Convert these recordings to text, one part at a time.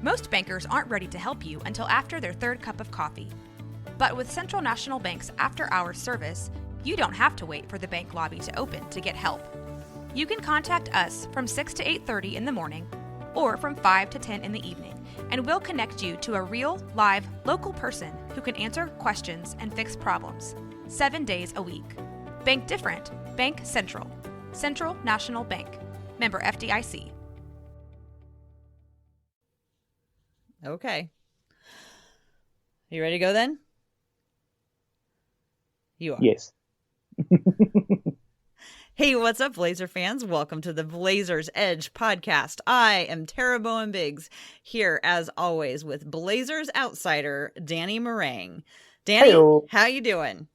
Most bankers aren't ready to help you until after their third cup of coffee. But with Central National Bank's after-hours service, you don't have to wait for the bank lobby to open to get help. You can contact us from 6 to 8:30 in the morning or from 5 to 10 in the evening, and we'll connect you to a real, live, local person who can answer questions and fix problems 7 days a week. Bank different. Bank Central. Central National Bank. Member FDIC. Okay. You ready to go then? You are. Yes. Hey, what's up, Blazer fans? Welcome to the Blazers Edge podcast. I am Tara Bowen-Biggs, here as always with Blazers outsider Danny Meringue. Danny, Hey-o. how you doing?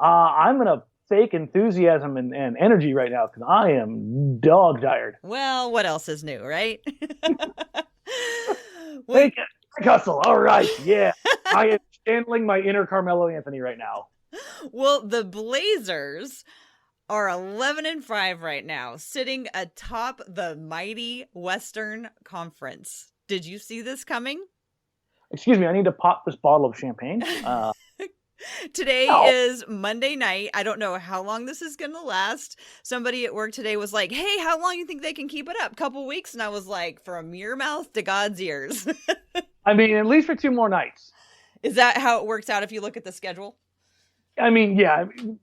I'm in a fake enthusiasm and energy right now because I am dog tired. Well, what else is new, right? Fake hustle. All right. Yeah. I am channeling my inner Carmelo Anthony right now. Well, the Blazers are 11-5 right now, sitting atop the mighty Western Conference. Did you see this coming? Excuse me. I need to pop this bottle of champagne. Today is Monday night. I don't know how long this is going to last. Somebody at work today was like, hey, how long do you think they can keep it up? Couple weeks? And I was like, from your mouth to God's ears. I mean, at least for 2 more nights. Is that how it works out if you look at the schedule? I mean, yeah. I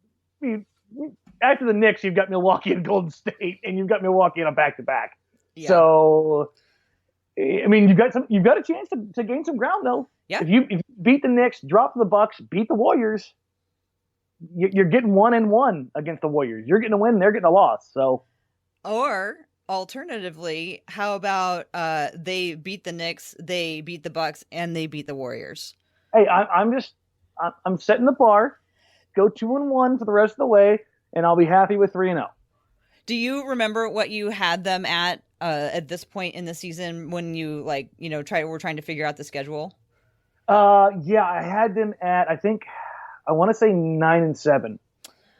mean, after the Knicks, you've got Milwaukee and Golden State, and you've got Milwaukee on a back-to-back. Yeah. So, I mean, you've got a chance to gain some ground, though. Yeah. If you beat the Knicks, drop the Bucks, beat the Warriors, you're getting 1-1 against the Warriors. You're getting a win, they're getting a loss. So, or alternatively, how about they beat the Knicks, they beat the Bucks, and they beat the Warriors? Hey, I'm setting the bar. Go 2-1 for the rest of the way, and I'll be happy with 3-0. Do you remember what you had them at this point in the season when you were trying to figure out the schedule? Yeah, I had them at, I want to say 9-7.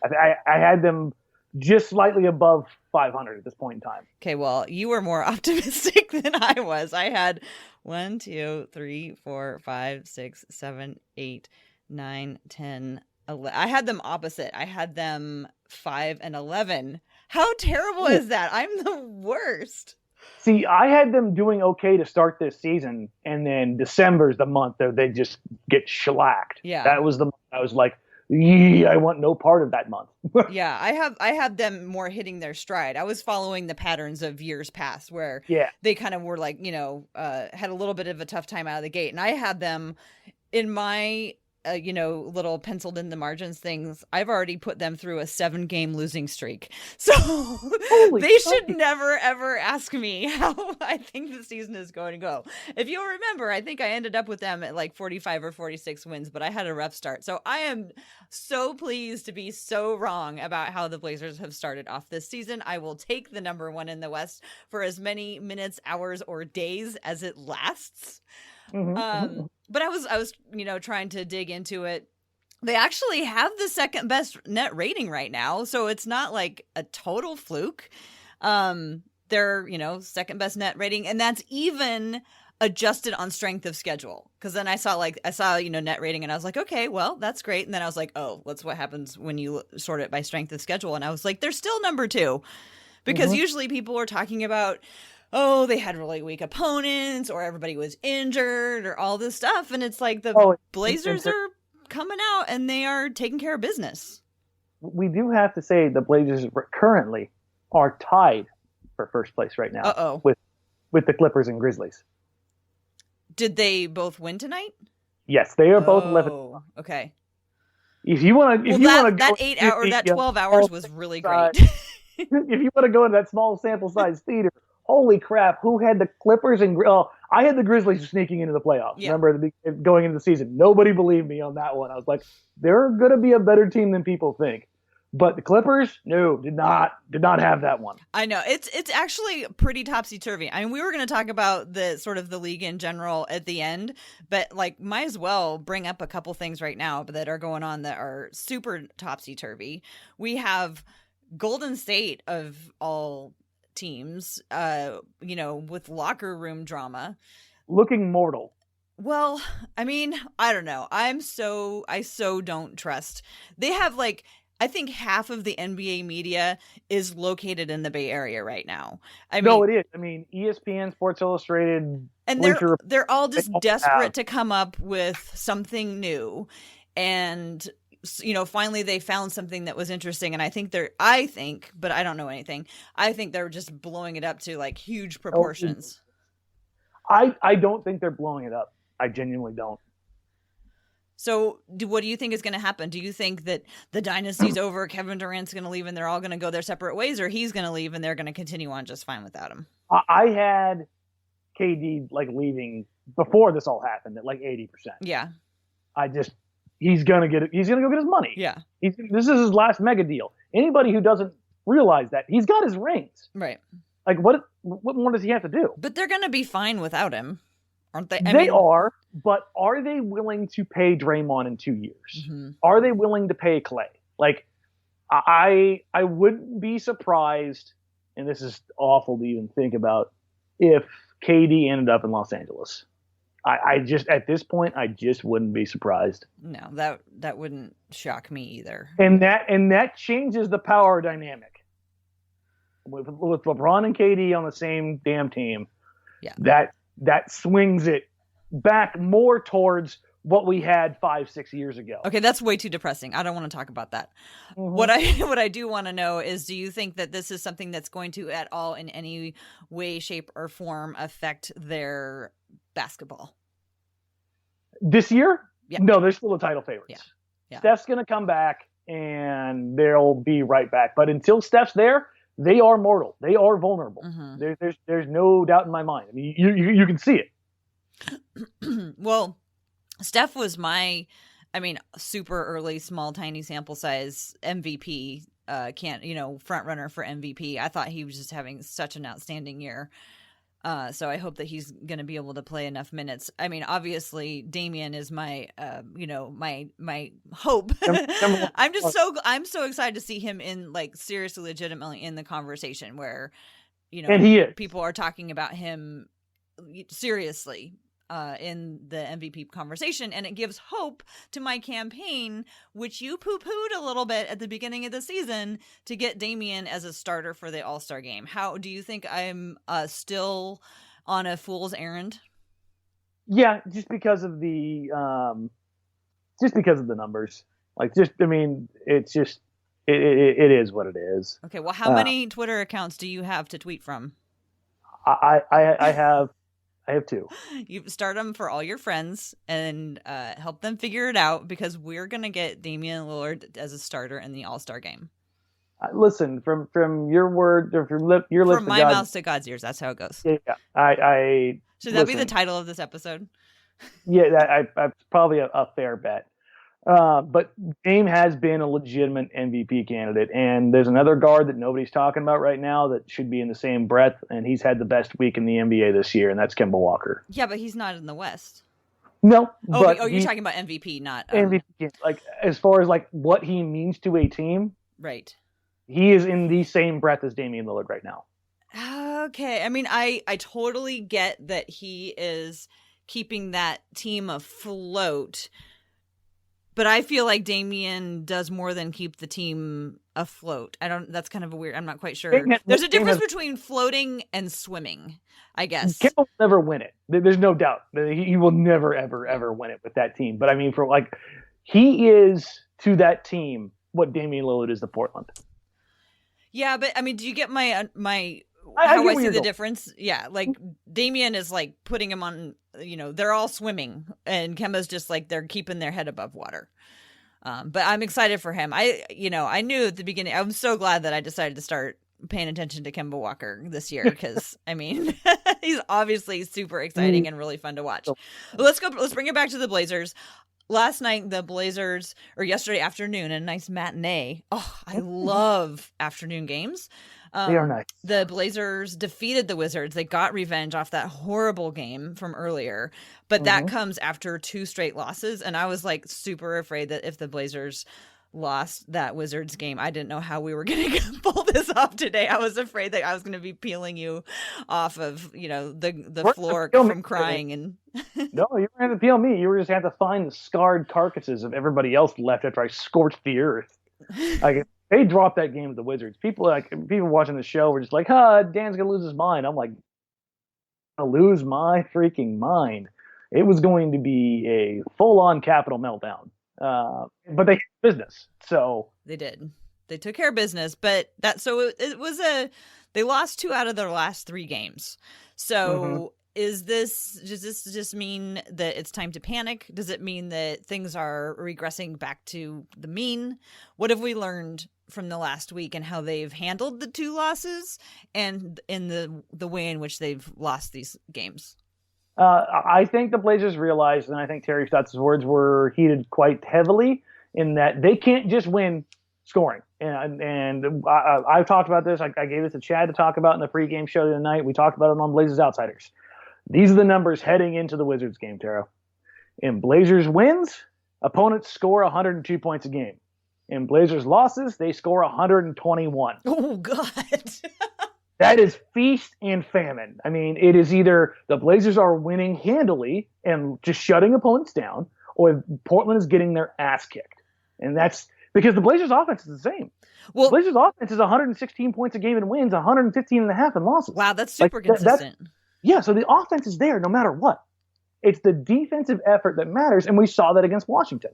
I had them just slightly above 500 at this point in time. Okay, well, you were more optimistic than I was. I had 1, 2, 3, 4, 5, 6, 7, 8, 9, 10, 11. I had them opposite. I had them 5-11. How terrible is that? I'm the worst. See, I had them doing okay to start this season, and then December's the month that they just get shellacked. Yeah. That was the month I was like, I want no part of that month. Yeah, I have them more hitting their stride. I was following the patterns of years past where they kind of were like, had a little bit of a tough time out of the gate. And I had them in my little penciled in the margins things. I've already put them through a 7-game losing streak. So they should never, ever ask me how I think the season is going to go. If you'll remember, I think I ended up with them at like 45 or 46 wins, but I had a rough start. So I am so pleased to be so wrong about how the Blazers have started off this season. I will take the number 1 in the West for as many minutes, hours, or days as it lasts. Mm-hmm. But I was trying to dig into it. They actually have the second best net rating right now, so it's not like a total fluke. They're, second best net rating, and that's even adjusted on strength of schedule. Because then I saw net rating, and I was like, okay, well, that's great. And then I was like, oh, what's what happens when you sort it by strength of schedule? And I was like, they're still number 2, because usually people are talking about, oh, they had really weak opponents, or everybody was injured, or all this stuff. And it's like the Blazers are coming out, and they are taking care of business. We do have to say the Blazers currently are tied for first place right now with the Clippers and Grizzlies. Did they both win tonight? Yes, they are both 11. Okay. If you want to, that 12 hours was really great. If you want to go into that small sample size theater, holy crap, who had the Clippers and I had the Grizzlies sneaking into the playoffs. Yeah. Remember going into the season, nobody believed me on that one. I was like, they're going to be a better team than people think. But the Clippers, no, did not have that one. I know it's actually pretty topsy-turvy. I mean, we were going to talk about the sort of the league in general at the end, but might as well bring up a couple things right now that are going on that are super topsy-turvy. We have Golden State of all teams, with locker room drama. looking mortal. Well, I mean, I don't know. I so don't trust. They have like, I think half of the NBA media is located in the Bay Area right now. No, it is. I mean, ESPN, Sports Illustrated, and they're all just desperate to come up with something new, and finally they found something that was interesting. And I think, but I don't know anything. I think they're just blowing it up to like huge proportions. I don't think they're blowing it up. I genuinely don't. So what do you think is going to happen? Do you think that the dynasty's over, Kevin Durant's going to leave and they're all going to go their separate ways, or he's going to leave and they're going to continue on just fine without him? I had KD like leaving before this all happened at like 80%. Yeah. He's going to go get his money. Yeah. This is his last mega deal. Anybody who doesn't realize that, he's got his rings. Right. Like what more does he have to do? But they're going to be fine without him. Aren't they? They are, but are they willing to pay Draymond in 2 years? Mm-hmm. Are they willing to pay Clay? Like, I wouldn't be surprised, and this is awful to even think about, if KD ended up in Los Angeles. I just, at this point, I just wouldn't be surprised. No, that wouldn't shock me either. And that changes the power dynamic. With LeBron and KD on the same damn team, yeah, that swings it back more towards what we had 5-6 years ago. Okay, that's way too depressing. I don't want to talk about that. Mm-hmm. What I do want to know is, do you think that this is something that's going to at all in any way, shape, or form affect their basketball this year? Yeah. No, they're still the title favorites. Yeah. Steph's going to come back and they'll be right back. But until Steph's there, they are mortal. They are vulnerable. Mm-hmm. There's no doubt in my mind. I mean, you can see it. Well, Steph was super early, small, tiny sample size MVP. Front runner for MVP. I thought he was just having such an outstanding year. So I hope that he's going to be able to play enough minutes. I mean, obviously, Damian is my hope. I'm so excited to see him in like seriously, legitimately in the conversation where, and he is. People are talking about him seriously in the MVP conversation, and it gives hope to my campaign, which you poo-pooed a little bit at the beginning of the season, to get Damian as a starter for the All-Star game. How do you think I'm still on a fool's errand? Yeah, just because of the numbers. Like, it's just it is what it is. Okay, well, how many Twitter accounts do you have to tweet from? I have 2. You start them for all your friends and help them figure it out, because we're going to get Damian Lillard as a starter in the All-Star game. Listen, from your word, or your lips, from my mouth to God's ears. That's how it goes. Yeah. Should that be the title of this episode? Yeah, that's probably a fair bet. But Dame has been a legitimate MVP candidate, and there's another guard that nobody's talking about right now that should be in the same breath, and he's had the best week in the NBA this year, and that's Kemba Walker. Yeah, but he's not in the West. No. You're talking about MVP, not MVP. Like, as far as like what he means to a team, right? He is in the same breath as Damian Lillard right now. Okay, I mean, I totally get that he is keeping that team afloat. But I feel like Damian does more than keep the team afloat. That's kind of a weird, I'm not quite sure. There's a difference between floating and swimming, I guess. Kemba will never win it. There's no doubt. He will never, ever, ever win it with that team. But I mean, he is to that team what Damian Lillard is to Portland. Yeah, but I mean, do you get my how I see the difference? Yeah, like Damian is like putting him on, they're all swimming, and Kemba's just like they're keeping their head above water. But I'm excited for him. I knew at the beginning, I'm so glad that I decided to start paying attention to Kemba Walker this year, because I mean, he's obviously super exciting and really fun to watch. Let's bring it back to the Blazers. Last night, the Blazers, or yesterday afternoon, a nice matinee. Oh, I love afternoon games. They are nice. The Blazers defeated the Wizards. They got revenge off that horrible game from earlier, but that comes after 2 straight losses. And I was like super afraid that if the Blazers lost that Wizards game, I didn't know how we were going to pull this off today. I was afraid that I was going to be peeling you off of, the floor from crying. And no, you were going to peel me. You were just going to have to find the scarred carcasses of everybody else left after I scorched the earth. Like, they dropped that game to the Wizards. People watching the show were just like, Dan's going to lose his mind. I'm like, going to lose my freaking mind. It was going to be a full-on Capitol meltdown. But they had business, so they did. They took care of business, but it was they lost 2 out of their last 3 games. So does this just mean that it's time to panic? Does it mean that things are regressing back to the mean? What have we learned from the last week and how they've handled the 2 losses and in the way in which they've lost these games? I think the Blazers realized, and I think Terry Stotts' words were heated quite heavily, in that they can't just win scoring. And I've talked about this. I gave this to Chad to talk about in the pregame show tonight. We talked about it on Blazers Outsiders. These are the numbers heading into the Wizards game, Taro. In Blazers wins, opponents score 102 points a game. In Blazers losses, they score 121. Oh, God. That is feast and famine. I mean, it is either the Blazers are winning handily and just shutting opponents down, or Portland is getting their ass kicked. And that's because the Blazers offense is the same. Well, the Blazers offense is 116 points a game in wins, 115 and a half in losses. Wow, that's super consistent. So the offense is there no matter what. It's the defensive effort that matters, and we saw that against Washington.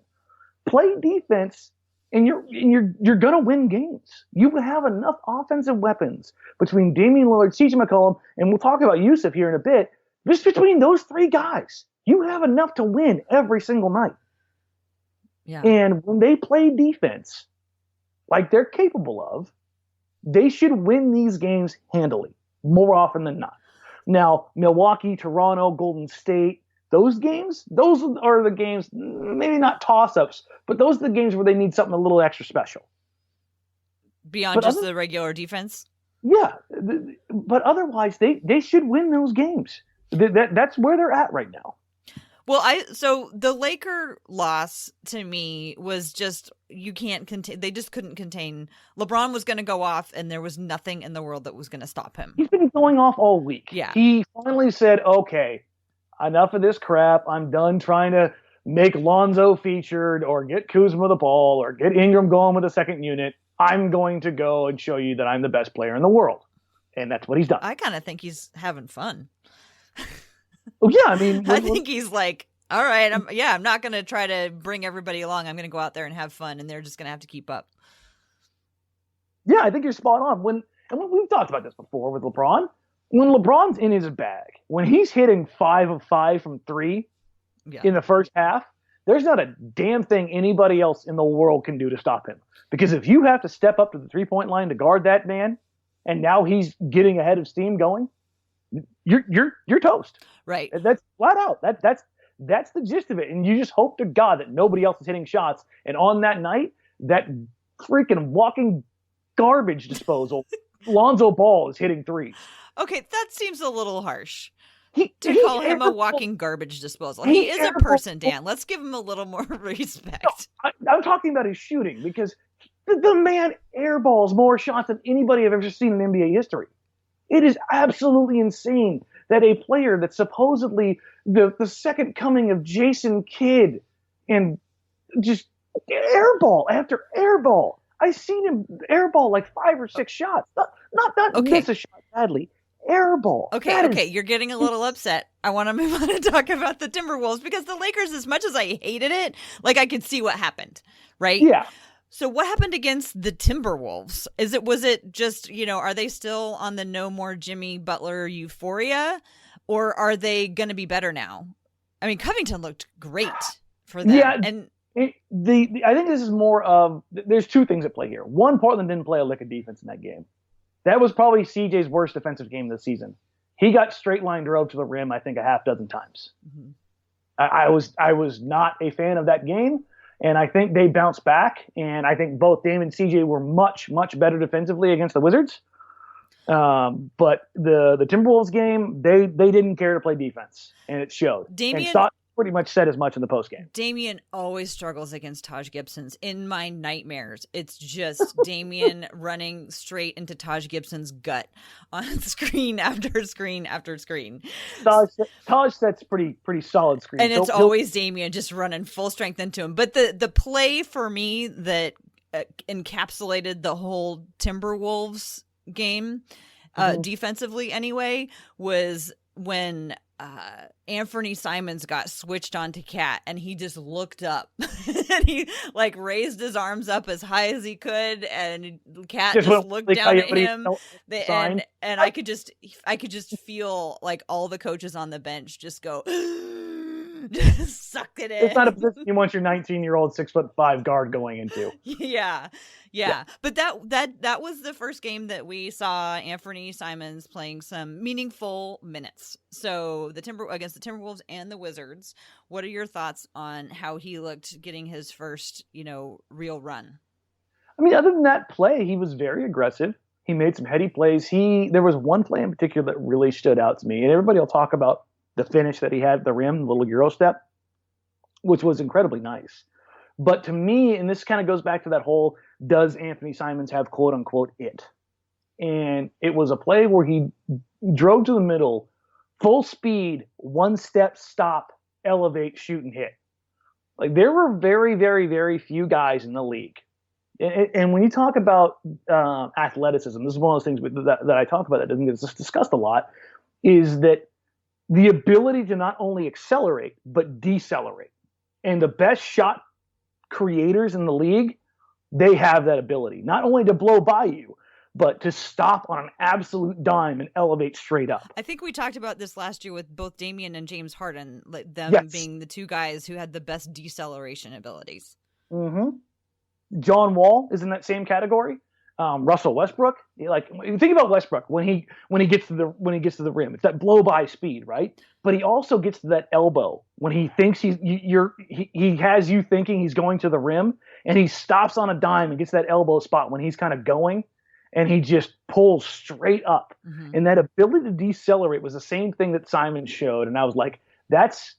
Play defense, and you're gonna win games. You have enough offensive weapons between Damian Lillard, CJ McCollum, and we'll talk about Jusuf here in a bit. Just between those 3 guys, you have enough to win every single night. Yeah. And when they play defense, like they're capable of, they should win these games handily more often than not. Now, Milwaukee, Toronto, Golden State, those are the games, maybe not toss-ups, but those are the games where they need something a little extra special. Beyond just the regular defense? Yeah, but otherwise, they should win those games. That's where they're at right now. Well, so the Laker loss to me was just, you can't contain, they just couldn't contain. LeBron was going to go off and there was nothing in the world that was going to stop him. He's been going off all week. Yeah. He finally said, okay, enough of this crap. I'm done trying to make Lonzo featured or get Kuzma the ball or get Ingram going with a second unit. I'm going to go and show you that I'm the best player in the world. And that's what he's done. I kind of think he's having fun. Oh, yeah, I mean, I think he's like, all right, I'm not going to try to bring everybody along. I'm going to go out there and have fun, and they're just going to have to keep up. Yeah, I think you're spot on. When we've talked about this before with LeBron, when LeBron's in his bag, when he's hitting 5 of 5 from 3 in the first half, there's not a damn thing anybody else in the world can do to stop him. Because if you have to step up to the 3-point line to guard that man, and now he's getting ahead of steam going, you're toast. Right. That's flat out. That's the gist of it. And you just hope to God that nobody else is hitting shots. And on that night, that freaking walking garbage disposal, Lonzo Ball is hitting threes. Okay, that seems a little harsh. To call him a walking garbage disposal. He is a person, Dan. Let's give him a little more respect. No, I'm talking about his shooting, because the man airballs more shots than anybody I've ever seen in NBA history. It is absolutely insane that a player that's supposedly the second coming of Jason Kidd, and just airball after airball. I've seen him airball like 5 or 6 shots. Not miss a shot badly. Airball. Okay, you're getting a little upset. I want to move on and talk about the Timberwolves, because the Lakers, as much as I hated it, like, I could see what happened, right? Yeah. So what happened against the Timberwolves? Was it just, are they still on the no more Jimmy Butler euphoria, or are they going to be better now? I mean, Covington looked great for them. Yeah, and I think this is more of, there's 2 things at play here. One, Portland didn't play a lick of defense in that game. That was probably CJ's worst defensive game of the season. He got straight line drove to the rim, I think, a half dozen times. Mm-hmm. I was not a fan of that game. And I think they bounced back, and I think both Dame and CJ were much, much better defensively against the Wizards. But the Timberwolves game, they didn't care to play defense, and it showed. Damian, pretty much said as much in the postgame. Damian always struggles against Taj Gibson's. In my nightmares, it's just Damian running straight into Taj Gibson's gut on screen after screen after screen. Taj sets pretty solid screen. And it's always Damian just running full strength into him. But the play for me that encapsulated the whole Timberwolves game, defensively anyway, was when Anfernee Simons got switched onto Cat, and he just looked up and he like raised his arms up as high as he could, and Cat just looked down at him, and I could just feel like all the coaches on the bench just go just sucked it in. It's not a position you want your 19-year-old 6'5" guard going into. Yeah. But that was the first game that we saw Anfernee Simons playing some meaningful minutes. So against the Timberwolves and the Wizards. What are your thoughts on how he looked getting his first, real run? I mean, other than that play, he was very aggressive. He made some heady plays. There was one play in particular that really stood out to me, and everybody will talk about the finish that he had at the rim, the little Euro step, which was incredibly nice. But to me, and this kind of goes back to that whole, does Anfernee Simons have quote unquote it? And it was a play where he drove to the middle, full speed, one step, stop, elevate, shoot, and hit. Like, there were very, very, very few guys in the league. And when you talk about athleticism, this is one of those things that I talk about that doesn't get discussed a lot, is that the ability to not only accelerate, but decelerate. And the best shot creators in the league, they have that ability. Not only to blow by you, but to stop on an absolute dime and elevate straight up. I think we talked about this last year with both Damian and James Harden, like them being the two guys who had the best deceleration abilities. Mm-hmm. John Wall is in that same category. Russell Westbrook, like, think about Westbrook when he gets to the rim, it's that blow by speed, right? But he also gets to that elbow when he thinks he has you thinking he's going to the rim, and he stops on a dime and gets that elbow spot when he's kind of going, and he just pulls straight up. Mm-hmm. And that ability to decelerate was the same thing that Simon showed, and I was like, that's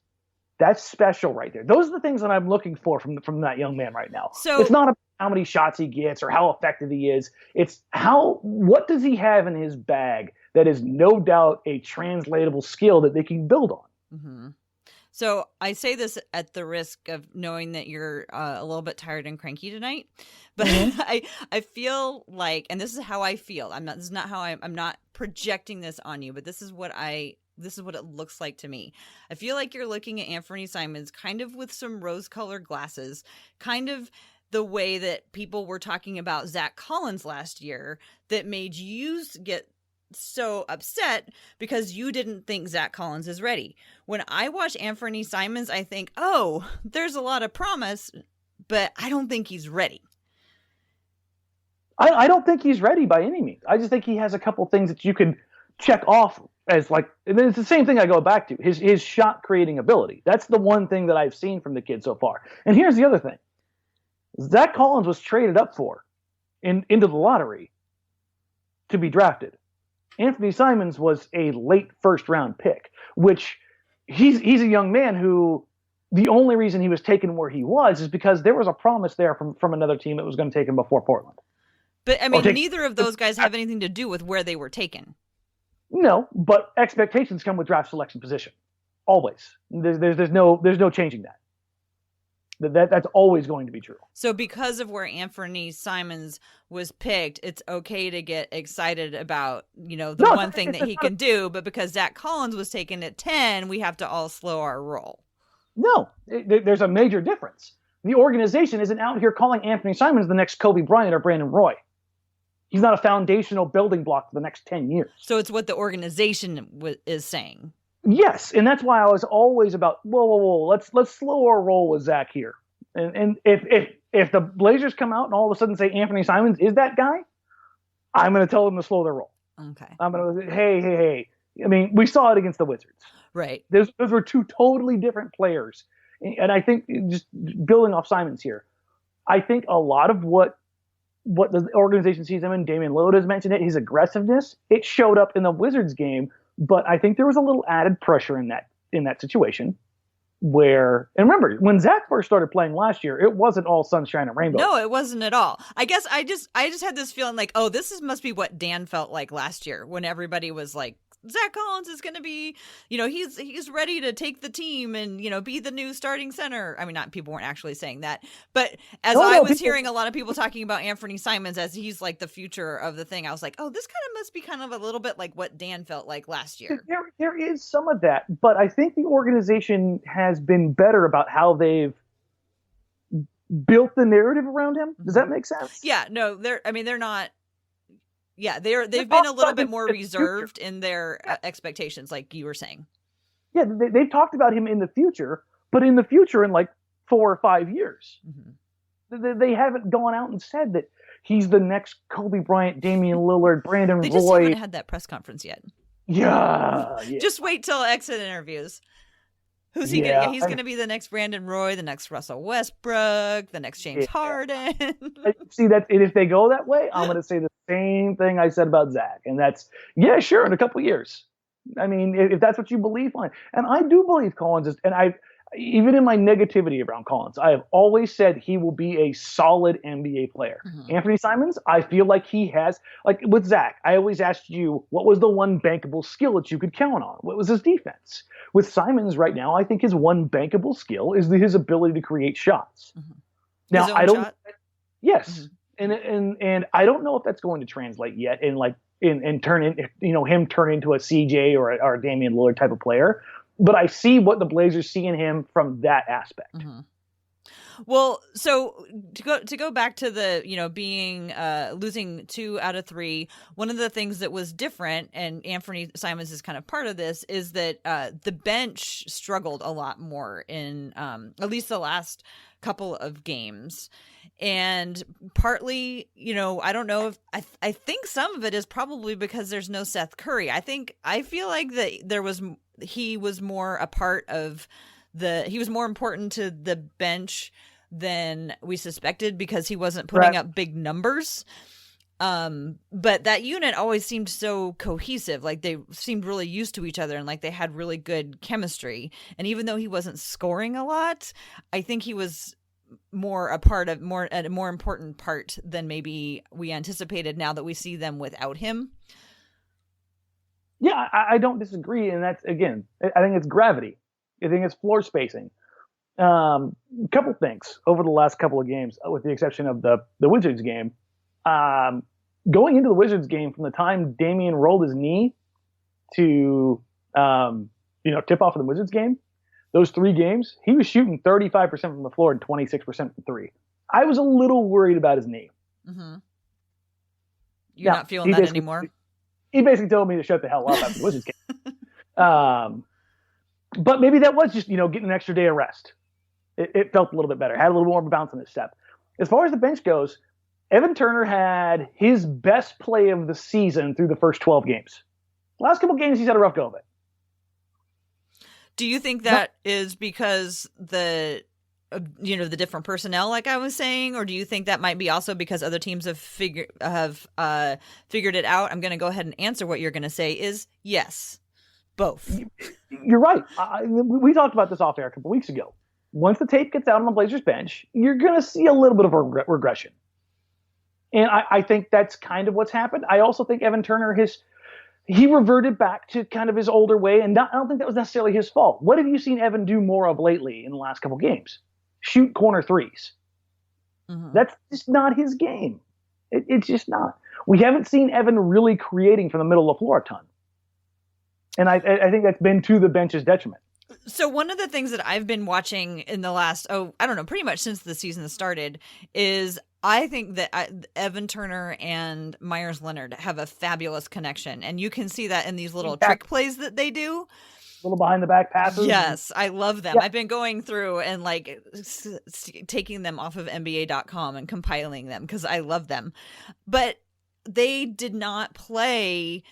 special right there. Those are the things that I'm looking for from that young man right now. So it's not about how many shots he gets or how effective he is. It's what does he have in his bag that is no doubt a translatable skill that they can build on. Mm-hmm. So I say this at the risk of knowing that you're a little bit tired and cranky tonight, but mm-hmm. I feel like, and this is how I feel. I'm not projecting this on you, but this is what it looks like to me. I feel like you're looking at Anfernee Simons kind of with some rose-colored glasses, kind of the way that people were talking about Zach Collins last year that made you get so upset because you didn't think Zach Collins is ready. When I watch Anfernee Simons, I think, oh, there's a lot of promise, but I don't think he's ready. I don't think he's ready by any means. I just think he has a couple things that you can check off as like, and then it's the same thing I go back to, his shot creating ability. That's the one thing that I've seen from the kid so far. And here's the other thing. Zach Collins was traded up for into the lottery to be drafted. Anfernee Simons was a late first round pick, which he's a young man who the only reason he was taken where he was is because there was a promise there from another team that was going to take him before Portland. But I mean, neither of those guys have anything to do with where they were taken. No, but expectations come with draft selection position. Always. There's no changing that. That's always going to be true. So because of where Anfernee Simons was picked, it's okay to get excited about, one thing that he can do, but because Zach Collins was taken at 10, we have to all slow our roll. No, there's a major difference. The organization isn't out here calling Anfernee Simons the next Kobe Bryant or Brandon Roy. He's not a foundational building block for the next 10 years. So it's what the organization is saying. Yes, and that's why I was always about, whoa, let's slow our roll with Zach here. And if the Blazers come out and all of a sudden say Anfernee Simons is that guy, I'm going to tell them to slow their roll. Okay. I'm going to hey. I mean, we saw it against the Wizards. Right. Those were two totally different players. And I think, just building off Simons here, I think a lot of what the organization sees him in, Damian Lillard has mentioned it, his aggressiveness, it showed up in the Wizards game. But I think there was a little added pressure in that situation. where, and remember, when Zach first started playing last year, it wasn't all sunshine and rainbows. No, it wasn't at all. I guess I just had this feeling like, oh, must be what Dan felt like last year when everybody was like, Zach Collins is going to be, he's ready to take the team and, be the new starting center. I mean, people weren't actually saying that, but I was hearing a lot of people talking about Anfernee Simons as he's like the future of the thing, I was like, oh, this kind of must be kind of a little bit like what Dan felt like last year. There is some of that, but I think the organization has been better about how they've built the narrative around him. Does that make sense? Yeah, no, they're not. Yeah, they've been a little bit more reserved in their expectations, like you were saying. Yeah, they've talked about him in the future, but in the future, in like 4 or 5 years, they haven't gone out and said that he's the next Kobe Bryant, Damian Lillard, Brandon Roy. They just haven't had that press conference yet. Yeah. Just wait till exit interviews. Who's he gonna? He's gonna be the next Brandon Roy, the next Russell Westbrook, the next James Harden. See that, and if they go that way, I'm gonna say the same thing I said about Zach, and that's sure, in a couple of years. I mean, if that's what you believe, fine. And I do believe Collins is, and even in my negativity around Collins, I have always said he will be a solid NBA player. Anfernee Simons, I feel like he has, like with Zach, I always asked you, what was the one bankable skill that you could count on? What was his defense? With Simons right now, I think his one bankable skill is his ability to create shots. Now, I don't, yes. And I don't know if that's going to translate yet and turn in, him turn into a CJ or a Damian Lillard type of player. But I see what the Blazers see in him from that aspect. Well, so to go back to the, being losing 2 out of 3, one of the things that was different, and Anfernee Simons is kind of part of this, is that the bench struggled a lot more in at least the last couple of games. And partly, I don't know if I think some of it is probably because there's no Seth Curry. I feel like that he was more a part of he was more important to the bench than we suspected because he wasn't putting up big numbers. But that unit always seemed so cohesive. Like they seemed really used to each other and like they had really good chemistry. And even though he wasn't scoring a lot, I think he was a more important part than maybe we anticipated now that we see them without him. Yeah, I don't disagree. And that's, again, I think it's gravity. I think it's floor spacing. Couple things over the last couple of games, with the exception of the Wizards game. Going into the Wizards game, from the time Damian rolled his knee to tip off of the Wizards game, those 3 games, he was shooting 35% from the floor and 26% from 3. I was a little worried about his knee. You're not feeling that anymore? He basically told me to shut the hell up after the Wizards game. But maybe that was just, getting an extra day of rest. It felt a little bit better. Had a little more bounce in his step. As far as the bench goes, Evan Turner had his best play of the season through the first 12 games. Last couple games, he's had a rough go of it. Do you think that is because the different personnel, like I was saying, or do you think that might be also because other teams have figured it out? I'm going to go ahead and answer what you're going to say is yes, both. You're right. We talked about this off air a couple weeks ago. Once the tape gets out on the Blazers bench, you're going to see a little bit of a regression. And I think that's kind of what's happened. I also think Evan Turner, he reverted back to kind of his older way, and I don't think that was necessarily his fault. What have you seen Evan do more of lately in the last couple games? Shoot corner threes. That's just not his game. It's just not. We haven't seen Evan really creating from the middle of the floor a ton. And I think that's been to the bench's detriment. So one of the things that I've been watching in the last, pretty much since the season started, is I think that Evan Turner and Meyers Leonard have a fabulous connection. And you can see that in these little trick plays that they do. Little behind the back passes. Yes, I love them. Yeah. I've been going through and taking them off of NBA.com and compiling them because I love them. But they did not play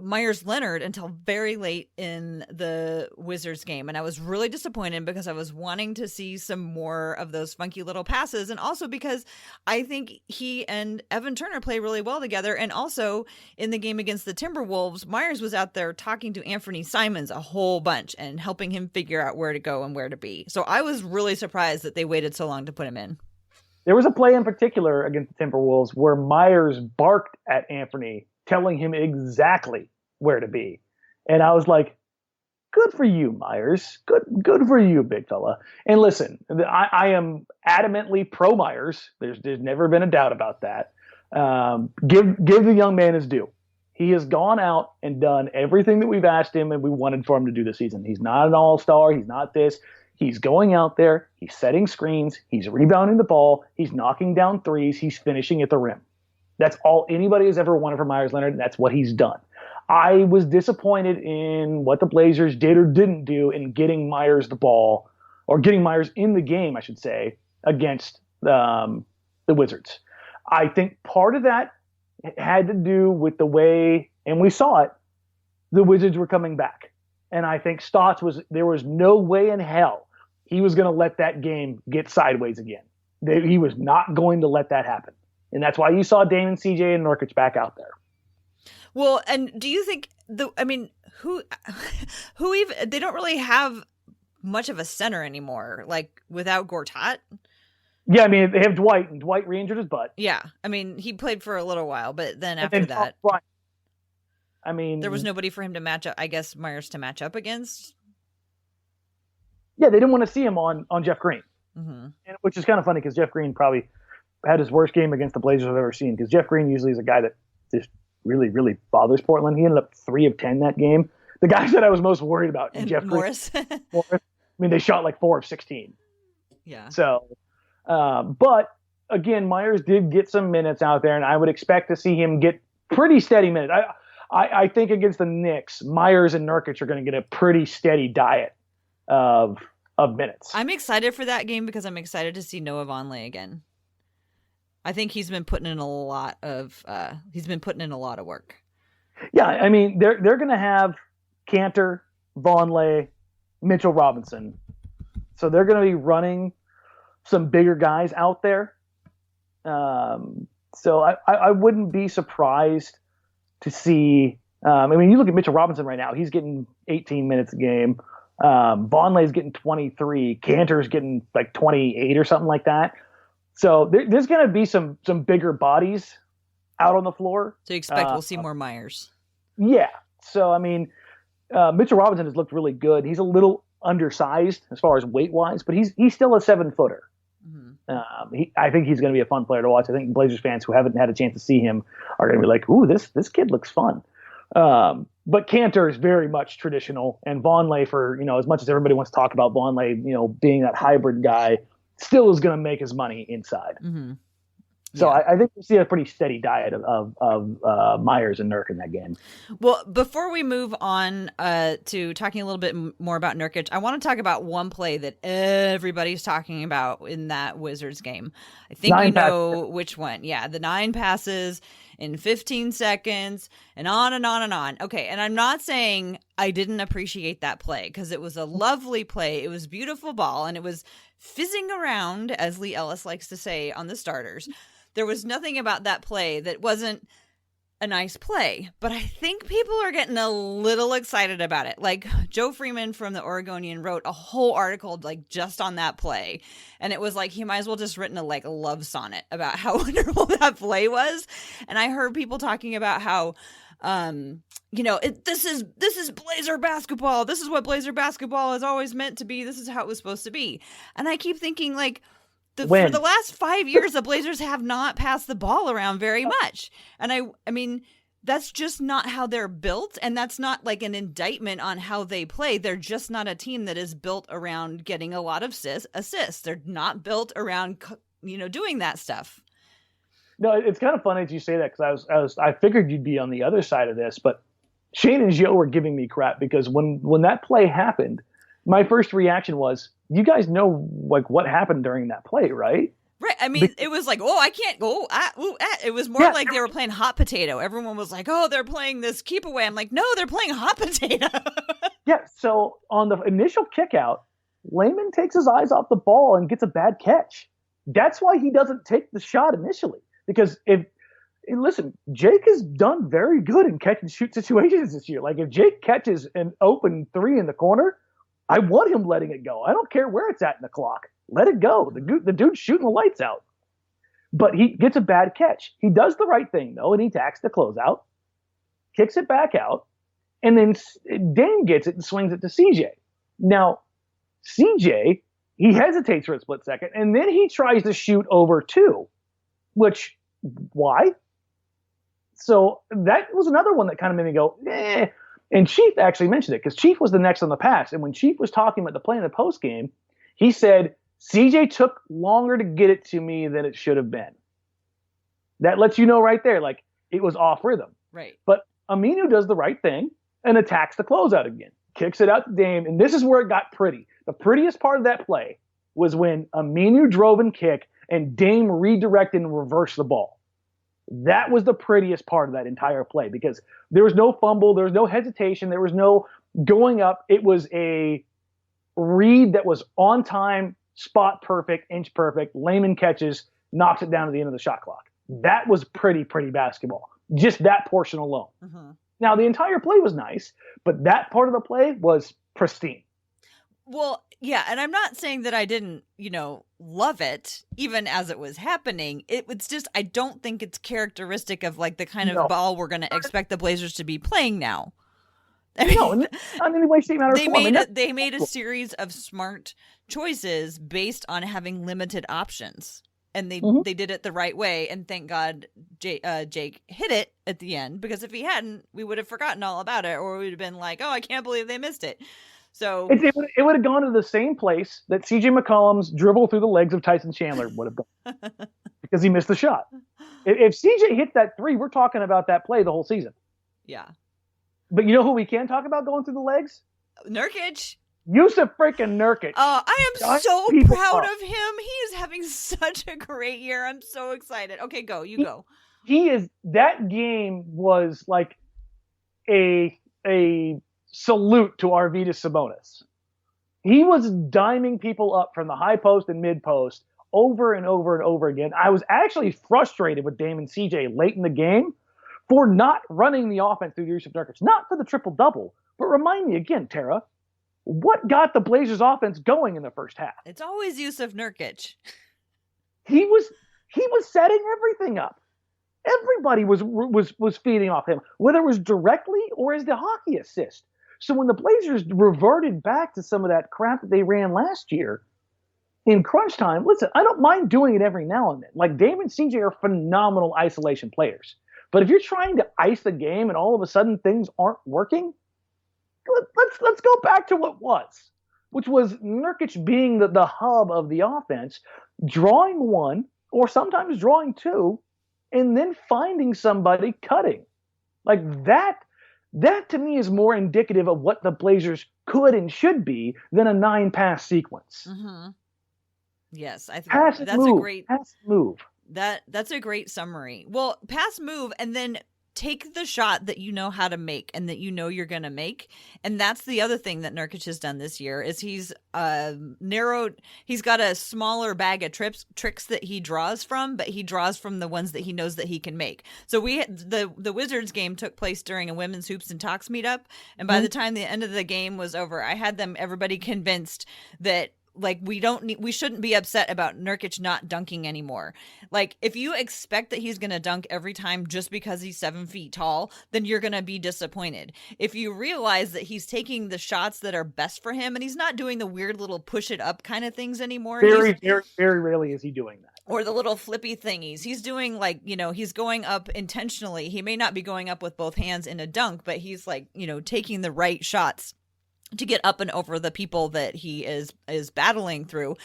Meyers Leonard until very late in the Wizards game. And I was really disappointed because I was wanting to see some more of those funky little passes. And also because I think he and Evan Turner play really well together. And also in the game against the Timberwolves, Meyers was out there talking to Anfernee Simons a whole bunch and helping him figure out where to go and where to be. So I was really surprised that they waited so long to put him in. There was a play in particular against the Timberwolves where Meyers barked at Anfernee, telling him exactly where to be. And I was like, good for you, Meyers. Good for you, big fella. And listen, I am adamantly pro Meyers. There's never been a doubt about that. Give the young man his due. He has gone out and done everything that we've asked him and we wanted for him to do this season. He's not an all-star. He's not this. He's going out there. He's setting screens. He's rebounding the ball. He's knocking down threes. He's finishing at the rim. That's all anybody has ever wanted from Meyers Leonard, and that's what he's done. I was disappointed in what the Blazers did or didn't do in getting Meyers the ball, or getting Meyers in the game, I should say, against the Wizards. I think part of that had to do with the way, and we saw it, the Wizards were coming back. And I think Stotts there was no way in hell he was going to let that game get sideways again. He was not going to let that happen. And that's why you saw Damon, CJ, and Nurkic back out there. Well, and do you think who even, they don't really have much of a center anymore, like without Gortat? Yeah, I mean, they have Dwight, and Dwight re-injured his butt. Yeah, I mean, he played for a little while, but then after that, I mean, there was nobody for him to match up, I guess, Meyers to match up against. Yeah, they didn't want to see him on Jeff Green, which is kind of funny because Jeff Green probably had his worst game against the Blazers I've ever seen, because Jeff Green usually is a guy that just really, really bothers Portland. He ended up 3 of 10 that game. The guy that I was most worried about, and Jeff Morris. Green. I mean, they shot like 4 of 16. Yeah. So, but again, Meyers did get some minutes out there, and I would expect to see him get pretty steady minutes. I think against the Knicks, Meyers and Nurkic are going to get a pretty steady diet of minutes. I'm excited for that game because I'm excited to see Noah Vonleh again. I think he's been putting in a lot of work. Yeah, I mean, they're going to have Cantor, Vonleh, Mitchell Robinson. So they're going to be running some bigger guys out there. So I wouldn't be surprised to see. I mean, you look at Mitchell Robinson right now; he's getting 18 minutes a game. Vonleh's getting 23. Cantor's getting like 28 or something like that. So there's going to be some bigger bodies out on the floor. So you expect we'll see more Meyers? Yeah. So I mean, Mitchell Robinson has looked really good. He's a little undersized as far as weight wise, but he's still a 7-footer. I think he's going to be a fun player to watch. I think Blazers fans who haven't had a chance to see him are going to be like, "Ooh, this kid looks fun." But Cantor is very much traditional, and Vonleh, for as much as everybody wants to talk about Vonleh, being that hybrid guy, still is going to make his money inside. So I think we'll see a pretty steady diet of Meyers and Nurk in that game. Well, before we move on to talking a little bit more about Nurkic, I want to talk about one play that everybody's talking about in that Wizards game. I think you know which one. Yeah, the 9 passes in 15 seconds and on and on and on. Okay, and I'm not saying I didn't appreciate that play because it was a lovely play. It was beautiful ball, and it was fizzing around, as Lee Ellis likes to say, on the starters. There was nothing about that play that wasn't a nice play, but I think people are getting a little excited about it. Like Joe Freeman from the Oregonian wrote a whole article like just on that play, and it was like he might as well just written a love sonnet about how wonderful that play was. And I heard people talking about how this is Blazer basketball. This is what Blazer basketball is always meant to be. This is how it was supposed to be. And I keep thinking for the last 5 years, the Blazers have not passed the ball around very much. And I mean, that's just not how they're built. And that's not like an indictment on how they play. They're just not a team that is built around getting a lot of assists. They're not built around, doing that stuff. No, it's kind of funny that you say that because I figured you'd be on the other side of this, but Shane and Joe were giving me crap because when that play happened, my first reaction was, you guys know what happened during that play, right? Right. I mean, it was like, oh, I can't go. It was more like they were playing hot potato. Everyone was like, oh, they're playing this keep away. I'm like, no, they're playing hot potato. Yeah. So on the initial kick out, Layman takes his eyes off the ball and gets a bad catch. That's why he doesn't take the shot initially. Because listen, Jake has done very good in catch and shoot situations this year. Like if Jake catches an open 3 in the corner, I want him letting it go. I don't care where it's at in the clock. Let it go. The dude's shooting the lights out. But he gets a bad catch. He does the right thing, though, and he tacks the closeout, kicks it back out, and then Dame gets it and swings it to CJ. Now, CJ, he hesitates for a split second, and then he tries to shoot over 2, which, why? So that was another one that kind of made me go, eh. And Chief actually mentioned it because Chief was the next on the pass. And when Chief was talking about the play in the post game, he said, CJ took longer to get it to me than it should have been. That lets you know right there, like it was off rhythm. Right. But Aminu does the right thing and attacks the closeout again, kicks it out to Dame. And this is where it got pretty. The prettiest part of that play was when Aminu drove and kicked and Dame redirected and reversed the ball. That was the prettiest part of that entire play because there was no fumble, there was no hesitation, there was no going up. It was a read that was on time, spot perfect, inch perfect. Layman catches, knocks it down to the end of the shot clock. That was pretty basketball. Just that portion alone. Mm-hmm. Now, the entire play was nice, but that part of the play was pristine. Well, yeah, and I'm not saying that I didn't, love it, even as it was happening. It's just, I don't think it's characteristic of like the kind of ball we're going to expect the Blazers to be playing now. I mean, no, not in any way, shape, matter, they form. They made a series of smart choices based on having limited options, and they did it the right way. And thank God Jake hit it at the end, because if he hadn't, we would have forgotten all about it, or we would have been like, oh, I can't believe they missed it. So it would have gone to the same place that CJ McCollum's dribble through the legs of Tyson Chandler would have gone because he missed the shot. If CJ hit that 3, we're talking about that play the whole season. Yeah. But you know who we can talk about going through the legs? Nurkic. Jusuf freaking Nurkic. Oh, I am so proud of him. He is having such a great year. I'm so excited. Okay, go. You go. That game was like a salute to Arvydas Sabonis. He was diming people up from the high post and mid post over and over and over again. I was actually frustrated with Dame and CJ late in the game for not running the offense through Jusuf Nurkic. Not for the triple-double, but remind me again, Tara, what got the Blazers offense going in the first half? It's always Jusuf Nurkic. He was setting everything up. Everybody was feeding off him, whether it was directly or as the hockey assist. So when the Blazers reverted back to some of that crap that they ran last year in crunch time, listen, I don't mind doing it every now and then. Like Dame and CJ are phenomenal isolation players. But if you're trying to ice the game and all of a sudden things aren't working, let's go back to what was, which was Nurkic being the hub of the offense, drawing 1 or sometimes drawing 2, and then finding somebody cutting. Like that to me is more indicative of what the Blazers could and should be than a 9-pass sequence. Mm-hmm. Yes, I think that's a great pass move. That's a great summary. Well, pass, move, and then take the shot that you know how to make and that you know you're going to make. And that's the other thing that Nurkic has done this year is he's narrowed. He's got a smaller bag of tricks that he draws from, but he draws from the ones that he knows that he can make. So the Wizards game took place during a women's hoops and talks meetup. And by the time the end of the game was over, I had everybody convinced that like we shouldn't be upset about Nurkic not dunking anymore. Like if you expect that he's going to dunk every time just because he's 7 feet tall, then you're going to be disappointed. If you realize that he's taking the shots that are best for him and he's not doing the weird little push it up kind of things anymore. Very rarely is he doing that. Or the little flippy thingies. He's doing he's going up intentionally. He may not be going up with both hands in a dunk, but he's taking the right shots to get up and over the people that he is battling through.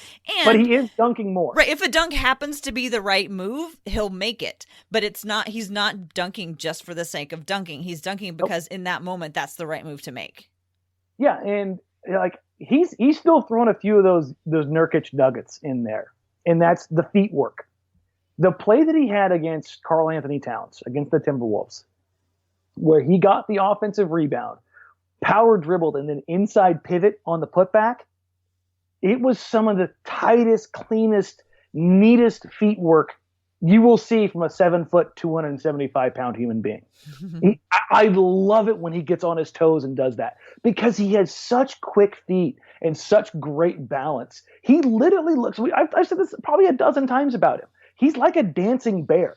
But he is dunking more. Right. If a dunk happens to be the right move, he'll make it. But he's not dunking just for the sake of dunking. He's dunking because in that moment, that's the right move to make. Yeah. And like he's still throwing a few of those Nurkic nuggets in there. and that's the feet work. The play that he had against Karl Anthony Towns, against the Timberwolves, where he got the offensive rebound, power dribbled, and then inside pivot on the putback, it was some of the tightest, cleanest, neatest feet work you will see from a 7-foot, 275-pound human being. I love it when he gets on his toes and does that, because he has such quick feet and such great balance. He literally looks, I've said this probably a dozen times about him. He's like a dancing bear.